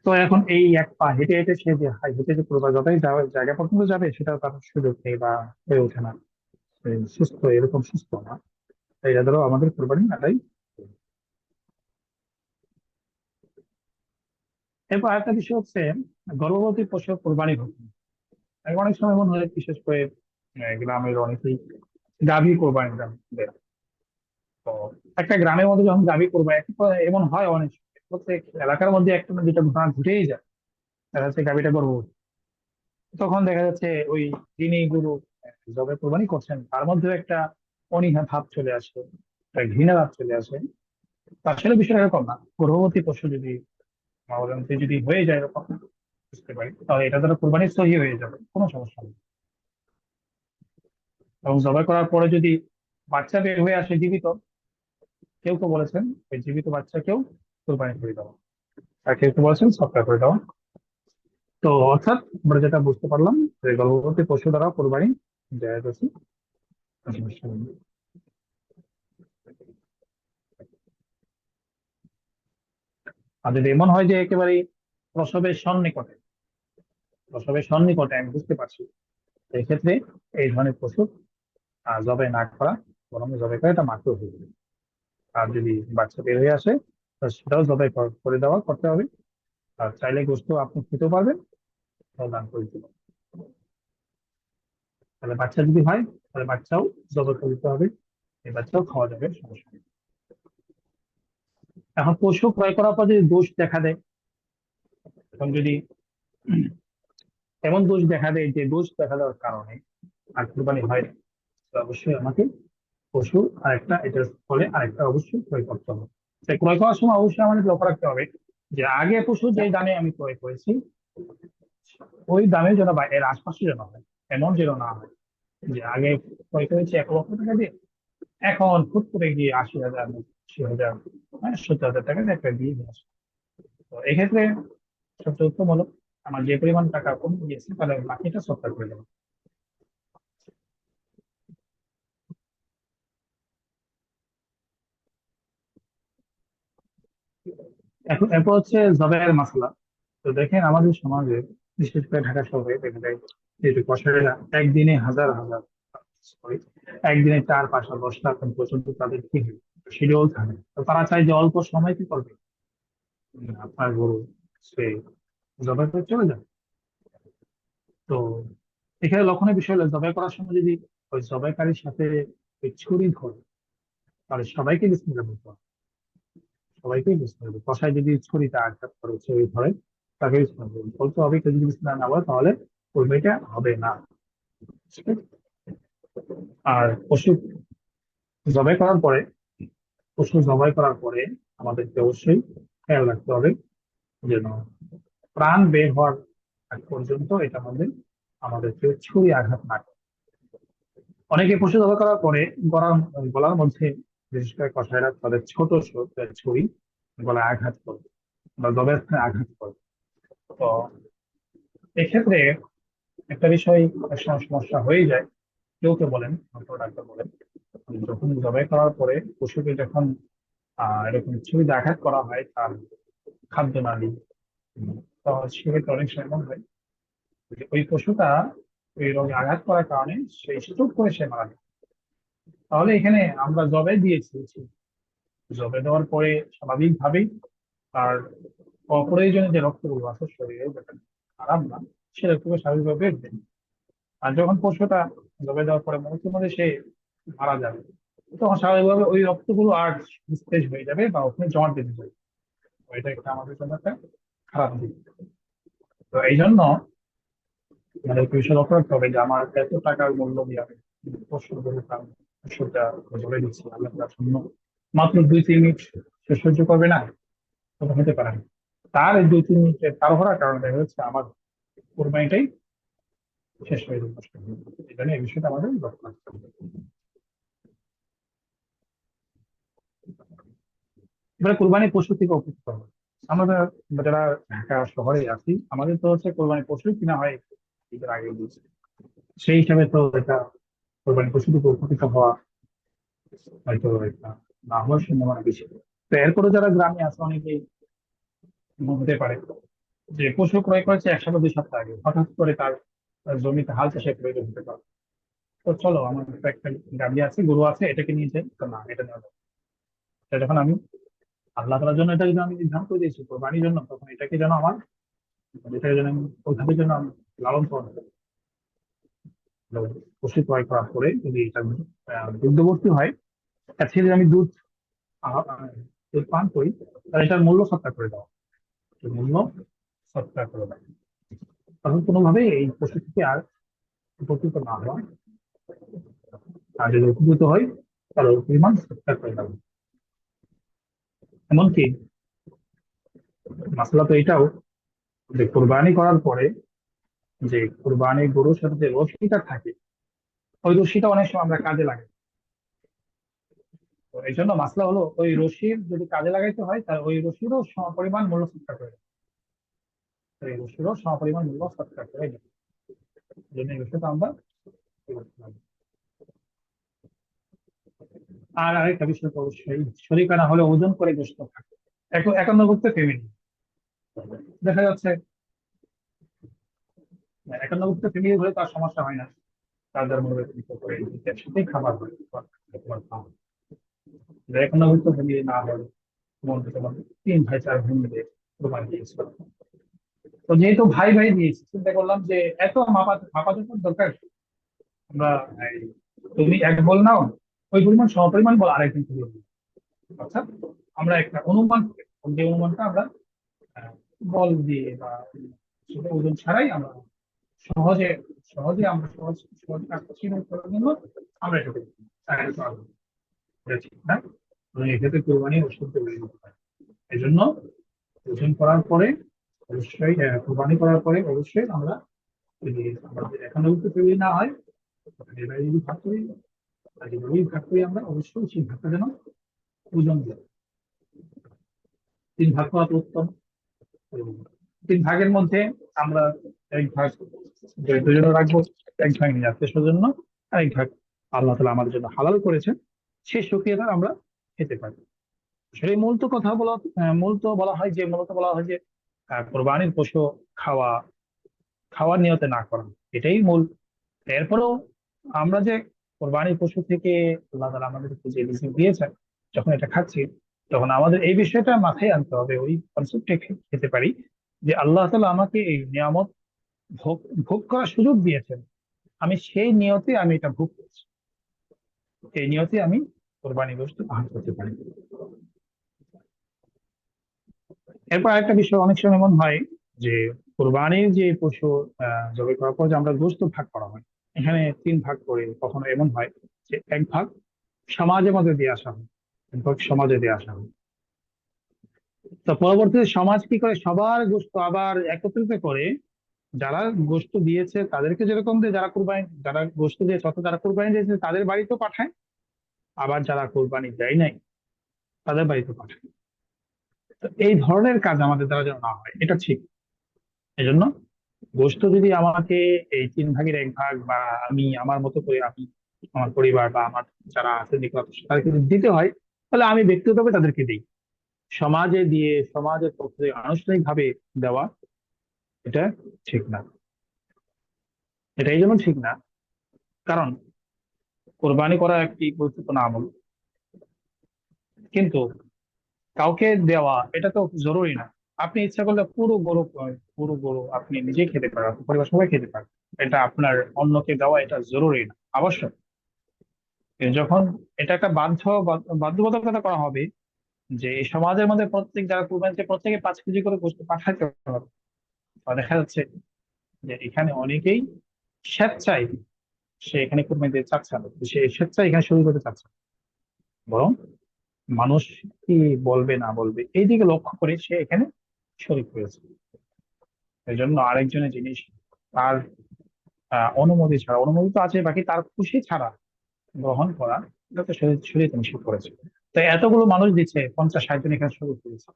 তো এখন এই এক পা হেঁটে হেঁটে সে যে হেঁটে যে পুরো যতই জায়গা পর্যন্ত যাবে, সেটা তার সুযোগ নেই বা হয়ে ওঠে না, সে সুস্থ, এরকম সুস্থ না, তাই এটা ধরো আমাদের কোরবানি আদায়। এরপর আরেকটা বিষয় হচ্ছে গর্ভবতী পশু কোরবানি হবে। এখন অনেক সময় মনে হয়, বিশেষ করে গ্রামের অনেকেই গাভী কোরবানি দেন। তো একটা গ্রামের মধ্যে যখন গাভী কোরবানি, এমন হয় অনেক সময়, প্রত্যেক এলাকার মধ্যে একটা না দুটা ঘটনা ঘটেই যায়, দেখা যাচ্ছে গাভীটা গর্ভবতী। তখন দেখা যাচ্ছে ওই যিনি গরু জবে কোরবানি করছেন, তার মধ্যে একটা অনীহা ভাব চলে আসে, একটা ঘৃণা ভাব চলে আসে। তো আসলে বিষয়টা এরকম না, গর্ভবতী পশু যদি মাওলান্তে যদি হয়ে যায় এরকম, বুঝতে পারি, তাহলে এটা দ্বারা কোরবানি সহি হয়ে যাবে, কোনো সমস্যা নেই। এবং জবাই করার পরে যদি বাচ্চা বের হয়ে আসে জীবিত, কেউ কেউ বলেছেন ওই জীবিত বাচ্চাকেও কোরবানি করে দেওয়া, আর কেউ কেউ বলেছেন সৎকার করে দেওয়া। তো অর্থাৎ আমরা যেটা বুঝতে পারলাম যে গর্ভবতী পশু দ্বারা কোরবানি জায়েজ আছে, কোনো সমস্যা নেই। আর যদি এমন হয় যে একেবারে প্রসবের সন্নিকটে, প্রসবের সন্নিকটে আমি বুঝতে পারছি, এক্ষেত্রে এই ধরনের পশু জবাই না করা, বরং জবাই করা এটা মাকরুহ হয়ে যাবে। আর যদি বাচ্চা বের হয়ে আসে, তো সেটাও জবাই করে দেওয়া করতে হবে। আর চাইলে গোশত আপনি খেতেও পারবেন, তাও দান করে দিতে পারবেন। তাহলে বাচ্চা যদি হয়, তাহলে বাচ্চাও জবাই করে দিতে হবে, এই বাচ্চাও খাওয়া যাবে, সমস্যা নেই। এখন পশু ক্রয় করার পর যদি দোষ দেখা দেয়, এখন যদি এমন দোষ দেখা দেয় যে দোষ দেখা দেওয়ার কারণে আর কুরবানি হয় না, তো অবশ্যই আমাকে পশু আরেকটা, এটার ফলে আরেকটা অবশ্যই ক্রয় করতে হবে। তাই ক্রয় করার সময় অবশ্যই আমাদের লক্ষ্য রাখতে হবে যে আগে পশু যে দামে আমি ক্রয় করেছি, ওই দামে যেন বা এর আশপাশে যেন হয়, এমন যেন না হয় যে আগে ক্রয় করেছি 1 লক্ষ টাকা দিয়ে, এখন হুট করে গিয়ে 80,000, 80,000, 70,000 টাকা দিয়ে একটা দিয়ে নিয়ে আসে। তো এক্ষেত্রে সবচেয়ে উত্তম হলো আমার যে পরিমাণ টাকা কমে গিয়েছে, তাহলে বাকিটা সরকার করে দেবো। এখন এরপর হচ্ছে জবের মাসলা। তো দেখেন আমাদের সমাজে, বিশেষ করে ঢাকা শহরে দেখা যায় যে যে কসাইরা একদিনে হাজার হাজার, sorry, একদিনে 4, 5, 10টা এখন পর্যন্ত তাদের কি শিডিউল থাকে। তো তারা চায় যে অল্প সময় কি করবে, আপনার গরু সে জবাই করে চলে যাবে। তো এখানে লক্ষণীয় বিষয় হলো জবাই করার সময় যদি ওই জবাইকারীর সাথে ওই ছুরি ধরে, তাহলে সবাইকে বিসমিল্লাহ বলতে হবে, সবাইকেই বুঝতে হবে। কসাই যদি ছুরিতে আঘাত করে, ছুরি ধরে, তাকে বলতে হবে, কেউ যদি বিসমিল্লাহ না বলে তাহলে কোরবানিটা হবে না, ঠিক আছে? আর জবাই করার পরে পশু জবাই করার পরে আমাদেরকে অবশ্যই খেয়াল রাখতে হবে যেন প্রাণ বের হওয়ার আগ পর্যন্ত এটা আমাদেরকে ছুরি আঘাত না করে। অনেকে পশু জবাই করার পরে গলার গলার মধ্যে, বিশেষ করে কসাইরা তাদের ছোট ছোট ছুরি গলায় আঘাত করে বা জবের স্থানে আঘাত করে। তো এক্ষেত্রে একটা বিষয় অনেক সময় সমস্যা হয়ে যায়। কেউ কেউ বলেন, ডক্টর ডাক্তার বলেন, যখন জবাই করার পরে পশুকে যখন এরকম ছবিতে আঘাত করা হয় তার খাদ্য নালী, তো সেক্ষেত্রে অনেক সময় এমন হয় যে ওই পশুটা ওই রোগে আঘাত করার কারণে সেই স্ট্রোক করে সে মারা যায়। তাহলে এখানে আমরা জবাই দিয়েছি, জবাই দেওয়ার পরে স্বাভাবিকভাবেই তার অপ্রয়োজনীয় যে রক্তগুলো আছে শরীরে, যেটা খারাপ না, সে রক্তকে স্বাভাবিকভাবে বের দেয়। আর যখন পশুটা জবাই দেওয়ার পরে মুহূর্তের মধ্যে সে মারা যাবে, তখন স্বাভাবিকভাবে ওই রক্তগুলো আর নিস্তেজ হয়ে যাবে বা ওখানে জমাট বেঁধে যাবে। তো এটা একটা আমাদের জন্য একটা খারাপ দিক। তো এই জন্য আমাদের বিষয় লক্ষ্য রাখতে হবে যে আমার এত টাকার মূল্য দিয়ে আমি পশু গরু পশুটা জবাই দিচ্ছি, আল্লাহ তার জন্য মাত্র 2-3 মিনিট সে সহ্য করবে না, তখন হতে পারে না। তার এই 2-3 মিনিটের তাড়াহুড়ার কারণে দেখা যাচ্ছে আমার কোরবানিটাই শেষ হয়ে যাবে, নষ্ট হয়ে যাবে। এই জন্য এই বিষয়টা আমাদের লক্ষ্য রাখতে হবে। এবারে কোরবানি পশু থেকে উপকৃত হবে আমরা যারা ঢাকা শহরে আছি, আমাদের তো হচ্ছে কোরবানি পশু কিনা হয় ঈদের আগে দিয়েছে। সেই হিসাবে তো এটা কোরবানি পশু থেকে উপকৃত হওয়া হয়তো এটা না হওয়ার সম্ভাবনা বেশি। তো এরপরে যারা গ্রামে আছে অনেকেই এমন হতে পারে যে পশু ক্রয় করেছে 1 সপ্তাহ 2 সপ্তাহ আগে, হঠাৎ করে তার তার জমিতে হাল চাষের প্রয়োজন হতে পারে। তো চলো আমার তো একটা গাভী আছে, গরু আছে, এটাকে নিয়ে যাই। তো না, এটা নেওয়া যাবে না। এটা যখন আমি আল্লাহ তাআলার জন্য এটা যদি আমি নির্ধারণ করে দিয়েছি কোরবানির জন্য, তখন এটাকে যেন আমার, এটাকে যেন আমি ওইভাবে যেন আমি লালন পালন করি। তো পশু ক্রয় করার পরে যদি এটা দুগ্ধবর্তী হয়, তার থেকে যদি আমি আহ, আহ, দুধ পান করি, তাহলে এটার মূল্য সৎকার করে দেওয়া, এটার মূল্য সৎকার করে দেওয়া। তখন কোনোভাবে এই পশু থেকে আর উপকৃত না হওয়া, আর যদি উপকৃত হয় তাহলে ওর পরিমাণ সৎকার করে দেওয়া। এমনকি মাসলা তো এটাও যে কোরবানি করার পরে যে কোরবানি গরুর সাথে যে রশিটা থাকে, ওই রশিটা অনেক সময় আমরা কাজে লাগাই। তো এই জন্য মাসলা হলো ওই রশির যদি কাজে লাগাইতে হয় তাহলে ওই রশিরও সমপরিমাণ মূল্য সৎকার করে দেয়। তো এই রশিরও সমপরিমাণ মূল্য সৎকার করে দেয়। এই জন্য এই বিষয়টা আমরা করতে হবে। আর আরেকটা বিষয় তো অবশ্যই শরীকানা হলে ওজন করে গোশত থাকে। এখন একান্নভুক্ত ফ্যামিলি দেখা যাচ্ছে, একান্নভুক্ত ফ্যামিলি হলে তার সমস্যা হয় না, তাদের মধ্যে করে একসাথেই খাবার হয়, তোমার খাওয়া হয়। একান্নভুক্ত ফ্যামিলি না হলে তোমার 3 ভাই 4 বোন মিলে কোরবানি দিয়েছিল। তো যেহেতু ভাই ভাই দিয়েছি, চিন্তা করলাম যে এত মাপা দরকার কি? আমরা এই, তুমি এক বল নাও, ওই পরিমাণ সমপরিমাণ বল আরেকজন থেকে নিই। অর্থাৎ আমরা একটা অনুমান করি, যে অনুমানটা আমরা আহ, বল দিয়ে বা সেটা ওজন ছাড়াই আমরা সহজে সহজে আমরা সহজ কাজটা শুরু করার জন্য আমরা এটা করি। এটা করা যায়। এটা ঠিক না, এবং এক্ষেত্রে কোরবানি অসুবিধা হয়ে যেতে পারে। এই জন্য ওজন করার পরে অবশ্যই কোরবানি করার পরে অবশ্যই আমরা যদি আমাদের একান্নভুক্ত তৈরি না হয়, এবারে যদি ভাগ করি, আর যেভাবেই ভাগ করি আমরা অবশ্যই সেই ভাগটা যেন ওজন দেয়। 3 ভাগ করা তো উত্তম। এবং 3 ভাগের মধ্যে আমরা 1 ভাগ দরিদ্রের জন্য রাখবো, 1 ভাগ নিয়ে আত্মীয় স্বজন, আর 1 ভাগ আল্লাহ তাআলা আমাদের জন্য হালাল করেছেন, সেই সুক্রিয়াটা আমরা খেতে পারি। সেই মূল তো কথা বলা, মূল তো বলা হয় যে, মূলত বলা হয় যে কোরবানির পশু খাওয়া, খাওয়ার নিয়তে না করা, এটাই মূল। এরপরেও আমরা যে কোরবানির পশু থেকে আল্লাহ তাআলা আমাদেরকে যে রিজিক দিয়েছেন, যখন এটা খাচ্ছি, তখন আমাদের এই বিষয়টা মাথায় আনতে হবে, ওই কনসেপ্টে খেতে পারি যে আল্লাহ তাআলা আমাকে এই নিয়ামত ভোগ ভোগ করার সুযোগ দিয়েছেন, আমি সেই নিয়তে আমি এটা ভোগ করছি, এই নিয়তে আমি কোরবানি গোশত আহার করতে পারি। এরপর আরেকটা বিষয়, অনেক সময় এমন হয় যে কোরবানির যে পশু জবাই করার পর যে আমরা গোশত ভাগ করা হয়, এখানে 3 ভাগ করে কখনো এমন হয় যে 1 ভাগ সমাজের মধ্যে দিয়ে আসা হয়, 1 ভাগ সমাজে দিয়ে আসা হয়। তো পরবর্তীতে সমাজ কি করে, সবার গোশত আবার একত্রিত করে, যারা গোশত দিয়েছে তাদেরকে যেরকম দেয়, যারা গোশত দিয়েছে অর্থাৎ যারা কোরবানি দিয়েছে তাদের বাড়িতেও পাঠায়, আবার যারা কোরবানি দেয় নাই তাদের বাড়িতে পাঠায়। তো এই ধরনের কাজ আমাদের দ্বারা যেন না হয়, এটা ঠিক। এই জন্য গোশত যদি আমাকে এই 3 ভাগের 1 ভাগ বা আমি আমার মতো করে আমি আমার পরিবার বা আমার যারা আছে নিকট তাদেরকে যদি দিতে হয়, তাহলে আমি ব্যক্তিগতভাবে তাদেরকে দিই। সমাজে দিয়ে সমাজের পক্ষ থেকে আনুষ্ঠানিক ভাবে দেওয়া এটা ঠিক না। এটা এই জন্য ঠিক না, কারণ কোরবানি করা একটি গুরুত্বপূর্ণ আমল, কিন্তু কাউকে দেওয়া এটা তো জরুরি না। আপনি ইচ্ছা করলে পুরো গরু আপনি নিজে খেতে পারেন, আপনার পরিবার সবাই খেতে পারেন। এটা আপনার অন্যকে দেওয়া এটা জরুরি না, আবশ্যক। কিন্তু যখন এটা একটা বাধ্যবাধকতা করা হবে যে এই সমাজের মধ্যে প্রত্যেক যারা কুরবানিতে প্রত্যেকে 5 কেজি করে গোশত পাঠাতে হবে, বা দেখা যাচ্ছে যে এখানে অনেকেই স্বেচ্ছায় সে এখানে কুরবানি দিতে চাচ্ছে না, সে স্বেচ্ছায় এখানে শুরু করতে চাচ্ছে না। বরং মানুষ কি বলবে না বলবে এই দিকে লক্ষ্য করে সে এখানে শরীক হয়েছে। এই জন্য আরেকজনের জিনিস তার অনুমতি ছাড়া, অনুমতি তো আছে বাকি, তার খুশি ছাড়া গ্রহণ করা এটা তো শরীয়তে নিষেধ করেছে। তো এতগুলো মানুষ দিচ্ছে, 50-60 জন এখানে শুরু করেছে,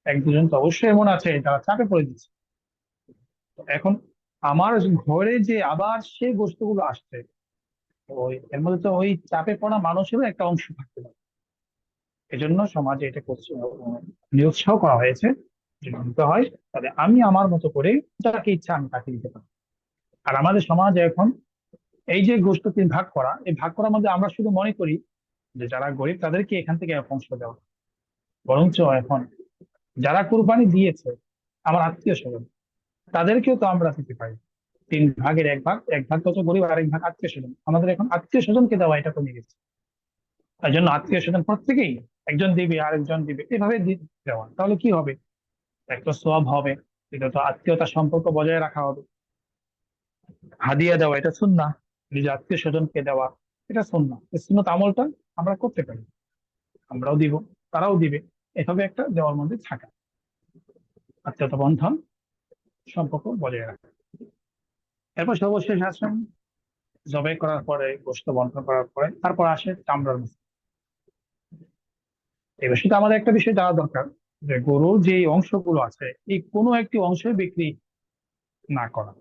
1-2 জন তো অবশ্যই এমন আছে যারা চাপে পড়ে দিচ্ছে। তো এখন আমার ঘরে যে আবার সেই বস্তুগুলো আসছে, ওই এর মধ্যে তো ওই চাপে পড়া মানুষেরও একটা অংশ থাকতে পারে। এজন্য সমাজে এটা করছে, নিরুৎসাহ করা হয়েছে যদি নিতে হয় তাহলে আমি আমার মতো করে যাকে ইচ্ছা আমি তাকে দিতে পারি। আর আমাদের সমাজে এখন এই যে গোষ্ঠ 3 ভাগ করা, এই ভাগ করার মধ্যে আমরা শুধু মনে করি যে যারা গরিব তাদেরকে এখান থেকে এক অংশ দেওয়া, বরঞ্চ এখন যারা কুরবানি দিয়েছে আমার আত্মীয় স্বজন তাদেরকেও তো আমরা দিতে পারি। 3 ভাগের 1 ভাগ, 1 ভাগ তো গরিব আর 1 ভাগ আত্মীয় স্বজন, আমাদের এখন আত্মীয় স্বজনকে দেওয়া এটা কমে গেছে। তাই জন্য আত্মীয় স্বজন প্রত্যেকেই একজন দিবে আরেকজন দিবে এভাবে দেওয়া, তাহলে কি হবে? একটা সওয়াব হবে, এটা তো আত্মীয়তার সম্পর্ক বজায় রাখা হবে। হাদিয়া দেওয়া এটা সুন্নাহ, নিজের আত্মীয় স্বজনকে দেওয়া এটা সুন্নাহ। এই সুন্নত আমলটা আমরা করতে পারি, আমরাও দিব, তারাও দিবে, এভাবে একটা দেওয়ার মধ্যে থাকা, আত্মীয়তা বন্ধন সম্পর্ক বজায় রাখা। এরপর সর্বশেষ আসেন জবাই করার পরে, গোশত বন্টন করার পরে তারপর আসে চামড়ার মধ্যে। এবার শুধু আমাদের একটা বিষয় জানা দরকার যে গরুর যে অংশগুলো আছে এই কোনো একটি অংশ বিক্রি না করা।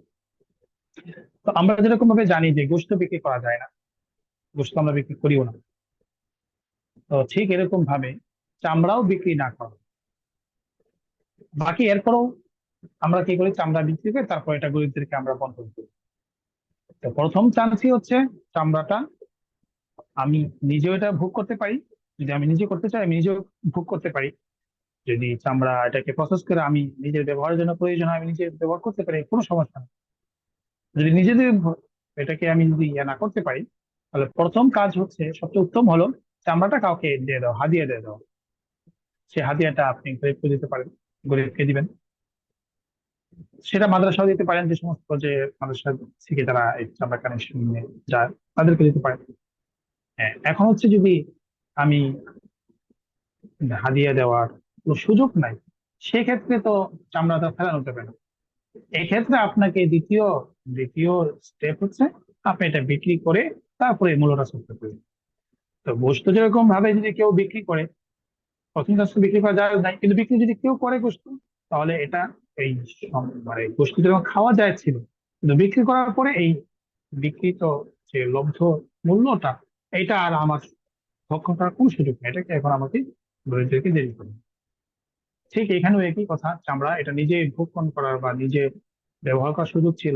তো আমরা যেরকম ভাবে জানি যে গোশত বিক্রি করা যায় না, গোশত আমরা বিক্রি করিও না, তো ঠিক এরকম ভাবে চামড়াও বিক্রি না করা। বাকি এরপরও আমরা কি করি, চামড়া বিক্রি করে তারপর এটা গরিবদেরকে আমরা বন্টন করি। তো প্রথম চান্সই হচ্ছে চামড়াটা আমি নিজেও এটা ভোগ করতে পারি, যদি আমি নিজে করতে চাই আমি নিজেও ভোগ করতে পারি। যদি চামড়া এটাকে প্রসেস করে আমি নিজের ব্যবহারের জন্য প্রয়োজন হয় আমি নিজে ব্যবহার করতে পারি, কোনো সমস্যা নেই। যদি নিজেদের এটাকে আমি যদি ইয়ে না করতে পারি, তাহলে প্রথম কাজ হচ্ছে সবচেয়ে উত্তম হলো চামড়াটা কাউকে দিয়ে দাও, হাদিয়া দিয়ে দাও। সে হাদিয়াটা আপনি গরিবকে দিতে পারেন, গরিবকে দিবেন। সেটা মাদ্রাসাও দিতে পারেন, যে সমস্ত যে মাদ্রাসা থেকে তারা এই চামড়া কানেকশন নিয়ে যায় তাদেরকে দিতে পারেন। হ্যাঁ, এখন হচ্ছে যদি আমি হাদিয়া দেওয়ার কোনো সুযোগ নাই, সেক্ষেত্রে তো চামড়াটা ফেলানো যাবে না। এক্ষেত্রে আপনাকে দ্বিতীয় দ্বিতীয় স্টেপ হচ্ছে আপনি এটা বিক্রি করে তারপরে মূল্যটা করতে পারেন। তো গোশত যেরকম ভাবে যদি কেউ বিক্রি করে, প্রথম কাজ তো বিক্রি করা যায় নাই, কিন্তু বিক্রি যদি কেউ করে গোশত, তাহলে এটা এই মানে গোশত যেরকম খাওয়া যায় ছিল, কিন্তু বিক্রি করার পরে এই বিক্রিত যে লব্ধ মূল্যটা, এটা আর আমার ভক্ষণ করার কোনো সুযোগ নেই, এটাকে এখন আমাকে দরিদ্রকে দেরি করবে। ঠিক এখানেও একই কথা, চামড়া এটা নিজে ভক্ষণ করার বা নিজে ব্যবহার করার সুযোগ ছিল,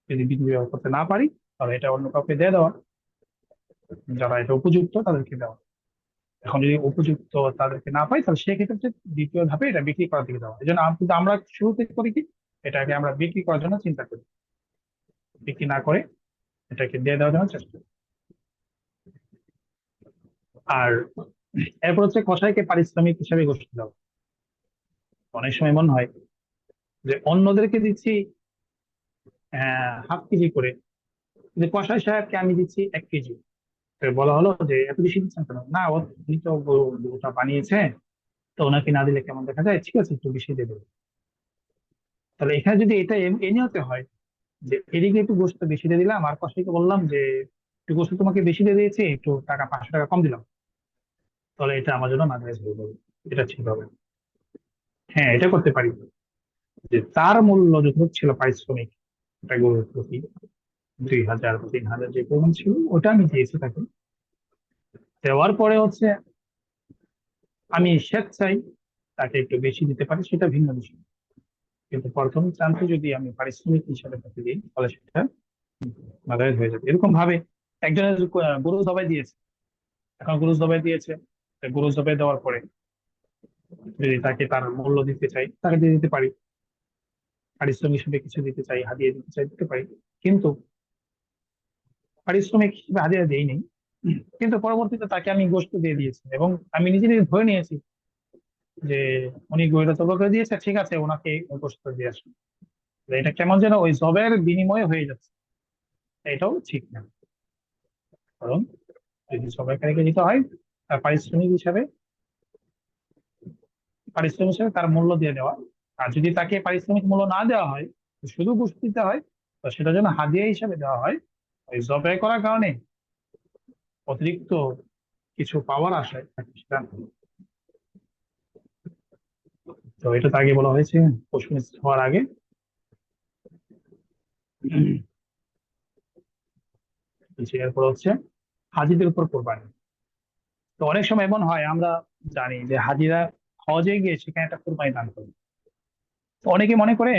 যদি বিক্রি ব্যবহার করতে না পারি তাহলে এটা অন্য কাউকে দিয়ে দেওয়া, যারা এটা উপযুক্ত তাদেরকে দেওয়া। এখন যদি উপযুক্ত তাদেরকে না পাই তাহলে সেক্ষেত্রে হচ্ছে দ্বিতীয় ধাপে এটা বিক্রি করার দিকে দেওয়া। এই জন্য কিন্তু আমরা শুরু থেকে করি কি, এটাকে আমরা বিক্রি করার জন্য চিন্তা করি, বিক্রি না করে এটাকে দিয়ে দেওয়ার জন্য চেষ্টা করি। আর এরপর হচ্ছে কসাইকে পারিশ্রমিক হিসাবে গোষ্ঠী দেওয়া। অনেক সময় মনে হয় যে অন্যদেরকে দিচ্ছি 1/2 কেজি করে, কিন্তু কসাই সাহেবকে আমি দিচ্ছি 1 কেজি। তো বলা হলো যে এত বেশি দিচ্ছেন কেন? না, উনি তো গরুটা বানিয়েছে, তো ওনাকে না দিলে কেমন দেখা যায়, ঠিক আছে একটু বেশি দিয়ে দেবো। তাহলে এখানে যদি এটা এ নিয়তে হয় যে এদিকে একটু গোস্ত বেশি দিয়ে দিলাম আর কসাইকে বললাম যে একটু গোস্ত তোমাকে বেশি দিয়ে দিয়েছি, একটু টাকা 500 টাকা কম দিলাম, তাহলে এটা আমার জন্য নাজায়েজ হয়ে যাবে, এটা ঠিক হবে না। হ্যাঁ, এটা করতে পারি, যে তার মূল্য যত ছিল পারিশ্রমিক, একটা গরুর প্রতি 2,000 বা 3,000 যে পরিমাণ ছিল ওটা আমি দিয়েছি তাকে। দেওয়ার পরে হচ্ছে আমি স্বেচ্ছায় তাকে একটু বেশি দিতে পারি, সেটা ভিন্ন বিষয়। কিন্তু প্রথম চান্সে যদি আমি পারিশ্রমিক হিসাবে তাকে দিই তাহলে সেটা নাজায়েজ হয়ে যাবে। এরকম ভাবে একজনের গরু জবাই দিয়েছে, এখন গরু জবাই দিয়েছে, তা গরু জবাই দেওয়ার পরে যদি তাকে তার মূল্য দিতে চাই তাকে দিয়ে দিতে পারি, পারিশ্রমিক হিসেবে কিছু দিতে চাই, হাদিয়া দিতে চাই, দিতে পারি। কিন্তু পারিশ্রমিক হিসেবে হাদিয়া দিই নেই, কিন্তু পরবর্তীতে তাকে আমি গোশত দিয়ে দিয়েছি এবং আমি নিজে নিজে ধরে নিয়েছি যে উনি গরুটা জবাই করে দিয়েছে, ঠিক আছে ওনাকে ওই গোশত দিয়ে আসুন। এটা কেমন যেন ওই জবের বিনিময়ে হয়ে যাচ্ছে, এটাও ঠিক না। কারণ যদি জবাইকারীকে দিতে হয় তার পারিশ্রমিক হিসেবে তার মূল্য দিয়ে দেওয়া। আর যদি তাকে পারিশ্রমিক মূল্য না দেওয়া হয়, শুধু গোশত দিতে হয়, তো সেটা যেন হাদিয়া হিসাবে দেওয়া হয়। ওই জবাই করার কারণে অতিরিক্ত কিছু পাওয়ার আশায় তাকে সেটা না। তো এটা তো আগে বলা হয়েছে পশু নিষিদ্ধ হওয়ার আগে। এরপর হচ্ছে হাজিদের উপর কোরবানি। তো অনেক সময় এমন হয় আমরা জানি যে হাজিরা হজে গিয়ে সেখানে একটা কোরবানি দান করে। তো অনেকে মনে করে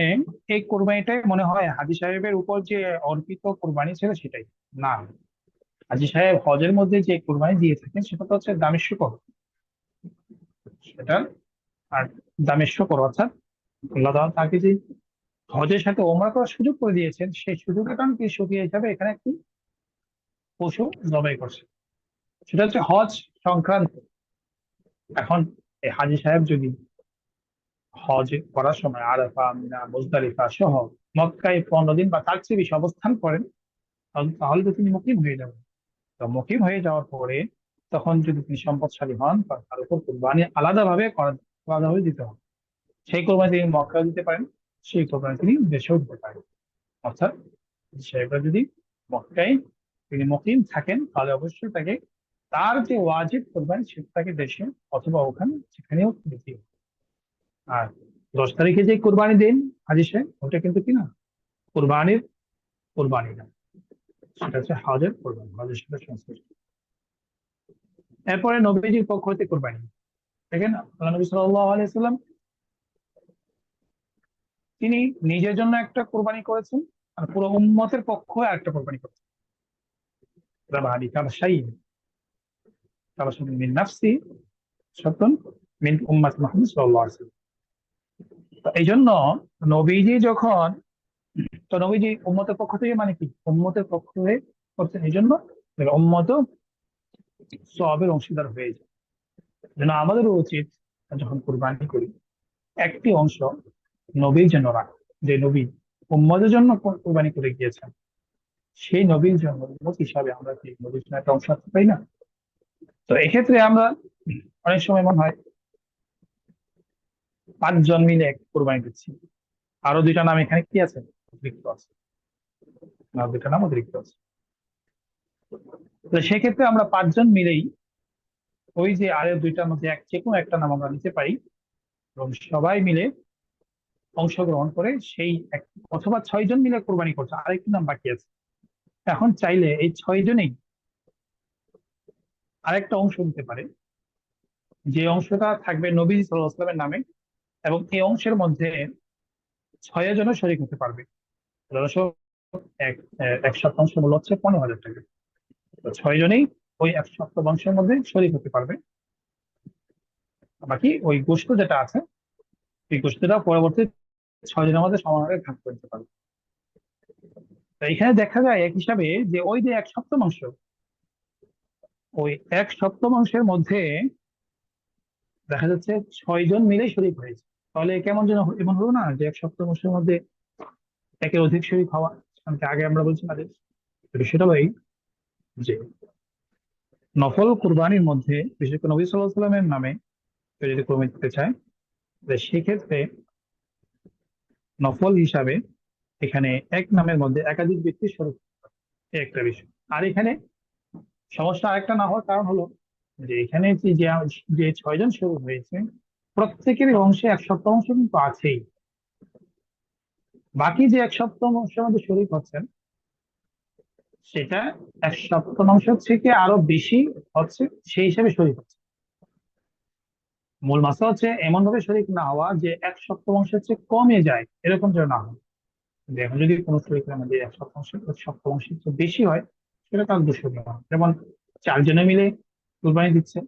এই কোরবানিটাই মনে হয় হাজী সাহেবের উপর যে অর্পিত কোরবানি ছিল সেটাই। না, হাজী সাহেব হজের মধ্যে যে কোরবানি দিয়ে থাকেন সেটা তো হচ্ছে দামের শুকর। সেটা আর দামের শুকর অর্থাৎ আল্লাহ তাআলা তাকে যে হজের সাথে ওমরা করার সুযোগ করে দিয়েছেন, সেই সুযোগের কারণে তিনি সুখী হিসাবে এখানে একটি পশু জবাই করছে, সেটা হচ্ছে হজ সংক্রান্ত। এখন এই হাজী সাহেব যদি হজ করার সময় আরাফা, মিনা, মুজদালিফা সহ মক্কায় 15 দিন বা তার চেয়ে বেশি অবস্থান করেন, তাহলে তো তিনি মুকিম হয়ে যাবেন। তো মুকিম হয়ে যাওয়ার পরে তখন যদি তিনি সম্পদশালী হন তার উপর কোরবানি আলাদাভাবে দিতে হবে। সেই কোরবানি তিনি মক্কায় দিতে পারেন, সেই কোরবানি তিনি দেশেও দিতে পারেন। অর্থাৎ সেটা যদি মক্কায় তিনি মুকিম থাকেন তাহলে অবশ্যই তাকে তার যে ওয়াজিব কোরবানি সেটা তাকে দেশে অথবা ওখানে সেখানেও দিতে হবে। আর 10 তারিখে যে কোরবানি দিন হাজি সাহেব, ওটা কিন্তু কি না, কোরবানির কোরবানি না, সেটা হচ্ছে হজের কোরবানি, হজের সাথে সংশ্লিষ্ট। এরপরে নবীজির পক্ষ হতে কোরবানি, দেখেন আল্লাহ নবী সাল্লাল্লাহু আলাইহি সাল্লাম তিনি নিজের জন্য একটা কোরবানি করেছেন আর পুরো উম্মতের পক্ষ একটা কোরবানি করেছেন। রাবানি কাবাশাই কাবাশাই মিন নাফসি শাতন মিন উম্মাত মুহাম্মদ সাল্লাল্লাহু আলাইহি ওয়াসাল্লাম। তো এই জন্য নবীজি যখন, তো নবীজি উম্মতের পক্ষ থেকে মানে কি উম্মতের পক্ষ হয়ে করছেন, এই জন্য উম্মত সওয়াবের অংশীদার হয়ে যায়। যেন আমাদেরও উচিত যখন কোরবানি করি একটি অংশ নবীর জন্য রাখা, যে নবী উম্মতের জন্য কোরবানি করে গিয়েছেন, সেই নবীর জন্য উম্মত হিসাবে আমরা কি নবীর জন্য একটা অংশ রাখতে পারি না? তো এক্ষেত্রে আমরা অনেক সময় মনে হয় 5 জন মিলে এক কোরবানি দিচ্ছি, আরো 2টা নাম এখানে কি আছে, অতিরিক্ত আছে, না 2টা নাম অতিরিক্ত আছে। তো সেক্ষেত্রে আমরা 5 জন মিলেই ওই যে আরো 2টার মধ্যে যে কোনো একটা নাম আমরা নিতে পারি এবং সবাই মিলে অংশগ্রহণ করে সেই অথবা 6 জন মিলে কোরবানি করছে, আরেকটি নাম বাকি আছে। এখন চাইলে এই 6 জনেই আরেকটা অংশ নিতে পারে, যে অংশটা থাকবে নবী সাল্লাল্লাহু আলাইহি ওয়াসাল্লামের নামে, এবং এই অংশের মধ্যে 6 জনও শরীক হতে পারবে। ধরো এক এক শতাংশ মূল্য হচ্ছে 15,000 টাকা। তো 6 জনেই ওই 1/7 মধ্যে শরীক হতে পারবে। বাকি ওই গোশত যেটা আছে এই গোশতটা পরবর্তী 6 জনের মধ্যে সমানভাবে ভাগ করে দিতে পারবে। তো এখানে দেখা যায় এক হিসাবে যে ওই যে 1/7, ওই 1/7 মধ্যে দেখা যাচ্ছে 6 জন মিলেই শরীক হয়েছে। তাহলে কেমন যেন এমন হলো না যে 1/7 মধ্যে একের অধিক শরীক হওয়া। কারণ কি আগে আমরা বলছি না যে বিষয়টা হলো এই যে নফল কুরবানির মধ্যে বিশেষ করে নবী সাল্লাল্লাহু আলাইহি সাল্লামের নামে কেউ যদি কোরবানি দিতে চায়, তাহলে সেক্ষেত্রে নফল হিসাবে এখানে এক নামের মধ্যে একাধিক ব্যক্তি শরীক, এই একটা বিষয়। আর এখানে সমস্যা আরেকটা না হওয়ার কারণ হলো যে এখানে যে 6 জন শরীক হয়েছে প্রত্যেকের অংশে 1/7 কিন্তু আছেই। বাকি যে 1/7 মধ্যে শরিক হচ্ছেন, সেটা 1/7 থেকে আরো বেশি হচ্ছে, সেই হিসাবে শরিক হচ্ছে। মূল মাসলা হচ্ছে এমন ভাবে শরিক না হওয়া যে 1/7 চেয়ে কমে যায়, এরকম যেন না হয়। যে এখন যদি কোনো শরীরের মধ্যে 1/7 চেয়ে বেশি হয়, সেটা তার দূষণীয় হয়। যেমন 4 জনে মিলে কোরবানি দিচ্ছে,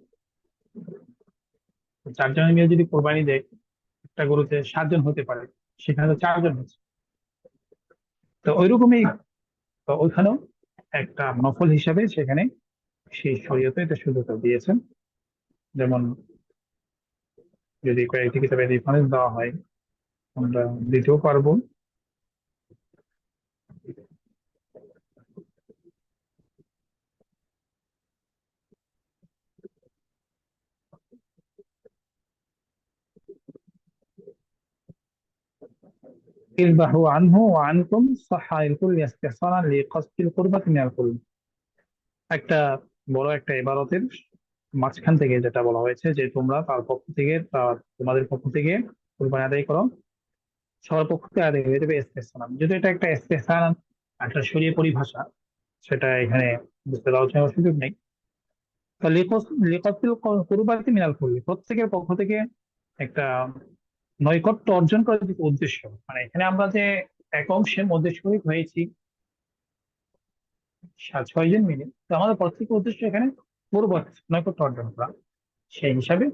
তো 4 জনে মিলে যদি কোরবানি দেয়, একটা গরুতে 7 জন হতে পারে, সেখানে তো 4 জন হচ্ছে। তো ওইরকমই, তো ওইখানেও একটা নফল হিসাবে সেখানে সেই শরীয়তে এটা সুযোগটা দিয়েছেন। যেমন যদি কয়েকটি কিতাবে রেফারেন্স দেওয়া হয়, আমরা দিতেও পারবো। اذبحوا عنه وعنكم صح الكل استحسانا لقصد القربة من القرب। একটা বড় একটা ইবারতের মাঝখান থেকে যেটা বলা হয়েছে যে তোমরা তার পক্ষ থেকে, তোমাদের পক্ষ থেকে কুরবানি আদায় করো, সবার পক্ষ থেকে আদায় হয়ে যাবে ইস্তেহসান। যদি এটা একটা ইস্তেহসান, একটা শরীয়ত পরিভাষা, সেটা এখানে বুঝতে দেওয়ার জন্য সুযোগ নেই। তো লিকাতিল কুরবাতি মিনাল কুরবি, প্রত্যেকের পক্ষ থেকে একটা নৈকট্য অর্জন করার যে উদ্দেশ্য, মানে এখানে আমরা যে এক অংশের মধ্যে শরীক হয়েছি 6 জন মিলে, তো আমাদের প্রত্যেকের উদ্দেশ্য এখানে কুরবাত, নৈকট্য অর্জন করা। সেই হিসাবে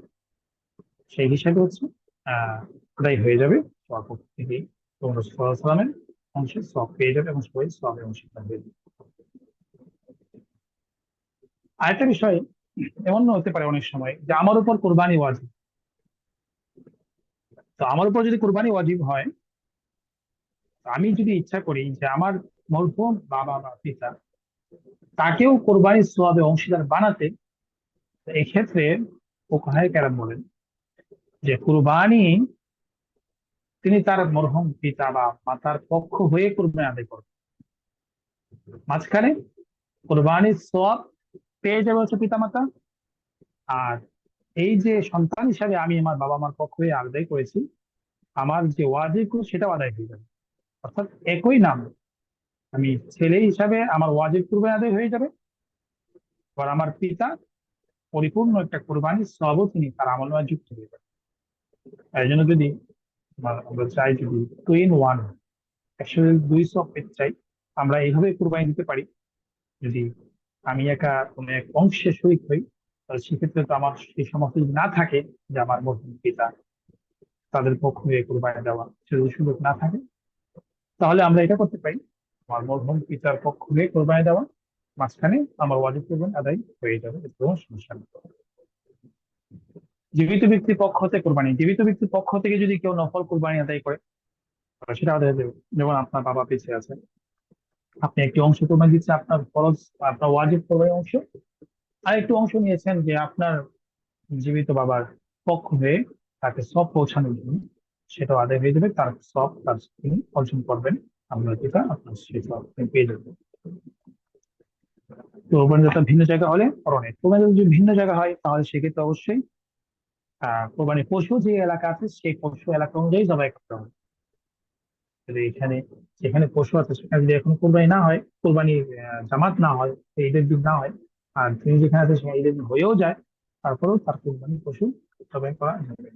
হচ্ছে আদায় হয়ে যাবে সবার পক্ষ থেকে, তোমরা সালামের অংশে সব পেয়ে যাবে এবং সবাই সবের অংশীদার হয়ে যাবে। আরেকটা বিষয়, এমন হতে পারে অনেক সময় যে আমার উপর কোরবানি ওয়াজিব, তো আমার উপর যদি কোরবানি ওয়াজিব হয়, আমি যদি ইচ্ছা করি যে আমার মরহুম বাবা বা পিতা, তাকেও কোরবানির সওয়াবে অংশীদার বানাতে, তো এক্ষেত্রে ফুকাহায়ে কেরাম বলেন যে কুরবানি তিনি তার মরহুম পিতা বা মাতার পক্ষ হয়ে কোরবানি আদায় করবেন। মাঝখানে কোরবানির সওয়াব পেয়ে যাবে হচ্ছে পিতামাতা, আর এই যে সন্তান হিসাবে আমি আমার বাবা মার পক্ষ হয়ে আদায় করেছি, আমার যে ওয়াজিব সেটাও আদায় হয়ে যাবে। অর্থাৎ একই নাম, আমি ছেলে হিসাবে আমার ওয়াজিব কুরবানি আদায় হয়ে যাবে, আর আমার পিতা পরিপূর্ণ একটা কোরবানির সওয়াবও তিনি তার আমলনামায় যুক্ত হয়ে যাবে। তাই জন্য যদি আমরা চাই, যদি 2 in 1, একসাথে 2 সওয়াব পেতে চাই, আমরা এইভাবে কোরবানি দিতে পারি। যদি আমি একা কোনো এক অংশে শরীক হই, তাহলে সেক্ষেত্রে তো আমার সেই সমস্ত যদি না থাকে যে আমার মরহুম পিতা, তাদের পক্ষ হয়ে কোরবানি দেওয়া, সে যদি সুযোগ না থাকে, তাহলে আমরা এটা করতে পারি, আমার মরহুম পিতার পক্ষ হয়ে কোরবানি দেওয়া, মাঝখানে আমার ওয়াজিব কোরবানি আদায় হয়ে যাবে, এতে কোনো সমস্যা নেই। জীবিত ব্যক্তির পক্ষ হতে কোরবানি, জীবিত ব্যক্তির পক্ষ থেকে যদি কেউ নফল কোরবানি আদায় করে, তাহলে সেটা আদায় হয়ে যাবে। যেমন আপনার বাবা বেঁচে আছে, আপনি একটি অংশ কোরবানি দিচ্ছেন আপনার ফরজ, আপনার ওয়াজিব কোরবানি অংশ, আর একটু অংশ নিয়েছেন যে আপনার জীবিত বাবার পক্ষ হয়ে তাকে সব পৌঁছানোর জন্য, সেটাও আদায় হয়ে যাবে, তার সব তার তিনি অর্জন করবেন, আপনার পিতা আপনার সেই সব তিনি পেয়ে যাবেন। তো কোরবানিটা ভিন্ন জায়গা হলে করণীয়, কোরবানি যদি ভিন্ন জায়গা হয়, তাহলে সেক্ষেত্রে অবশ্যই কোরবানি পশু যে এলাকা আছে সেই পশু এলাকা অনুযায়ী জবাই করতে হবে। যদি এখানে যেখানে পশু আছে সেখানে যদি এখন কোরবানি না হয়, কোরবানি জামাত না হয়, ঈদের দিন না হয়, আর তিনি যেখানে আছে সেখানে ঈদের দিন হয়েও যায়, তারপরেও তার কোরবানি পশু জবাই করা যাবে।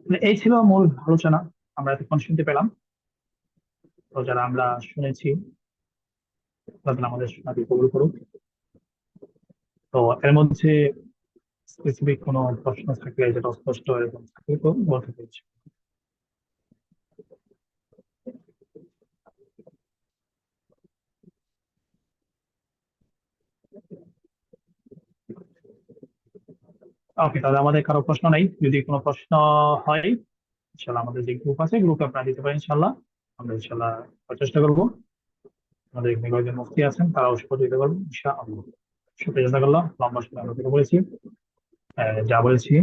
মানে এই ছিল মূল আলোচনা, আমরা এতক্ষণ শুনতে পেলাম। তো যারা আমরা শুনেছি, আল্লাহ তাআলা আমাদের শোনাকে কবুল করুক। তো এর মধ্যে স্পেসিফিক কোনো প্রশ্ন থাকলে, যেটা অস্পষ্ট এরকম থাকলে তো বলতে পেরেছি। ওকে, তাহলে আমাদের কারো প্রশ্ন নাই। যদি কোনো প্রশ্ন হয়, ইনশাল্লাহ আমাদের যে গ্রুপ আছে, গ্রুপে আপনারা দিতে পারেন ইনশাল্লাহ। আমরা ইনশাল্লাহ চেষ্টা করবো। আমাদের এখানে কয়েকজন মুফতি আছেন, তারাও সহযোগিতা করবেন ইনশাআল্লাহ। শুকরিয়া, জাযাকাল্লাহ। লম্বা সময় আমরা কথা বলেছি, যা বলেছি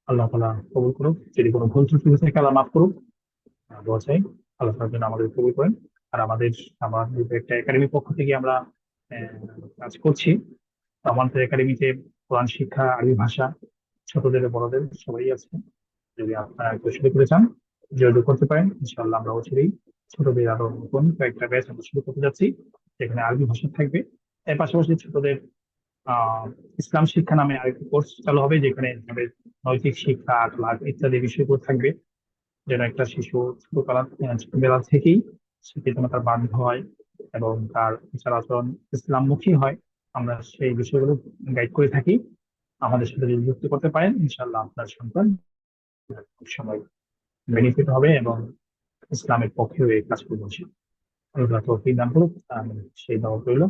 আল্লাহ তাআলা কবুল করুক। যদি কোনো ভুল ত্রুটি হয়ে থাকে আল্লাহ মাফ করুক। দোয়া চাই আল্লাহ তাআলা যেন আমাদের কবুল করেন। আর আমাদের একটা একাডেমির পক্ষ থেকে আমরা আহ, কাজ করছি। তো আমাদের একাডেমিতে কোরআন শিক্ষা, আরবি ভাষা, ছোটদের বড়দের সবাই আছে। যদি আপনারা কেউ শুরু করে চান যোগাযোগ করতে পারেন। ইনশাআল্লাহ আমরা অচিরেই ছোটদের আরো নতুন কয়েকটা ব্যাচ আমরা শুরু করতে যাচ্ছি, যেখানে আরবি ভাষা থাকবে। এর পাশাপাশি ছোটদের আহ ইসলাম শিক্ষা নামে আরেকটি কোর্স চালু হবে, যেখানে তাদের নৈতিক শিক্ষা, আখলাক ইত্যাদি বিষয়গুলো থাকবে, যেন একটা শিশু ছোটবেলা থেকেই সে পিতামাতার বাধ্য হয় এবং তার আচার আচরণ ইসলামমুখী হয়। আমরা সেই বিষয়গুলো গাইড করে থাকি। আমাদের সাথে যদি যুক্ত করতে পারেন, ইনশাআল্লাহ আপনার সন্তান খুব সময় বেনিফিট হবে এবং ইসলামের পক্ষে হয়ে কাজ করবে সে। আল্লাহ তৌফিক দান করুক, সেই দাওয়াত রইল।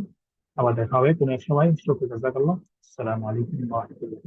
আবার দেখা হবে কোনো এক সময়। শুকরিয়া, জাযাকাল্লাহ। আসসালামু আলাইকুম ওয়া রাহমাতুল্লাহ।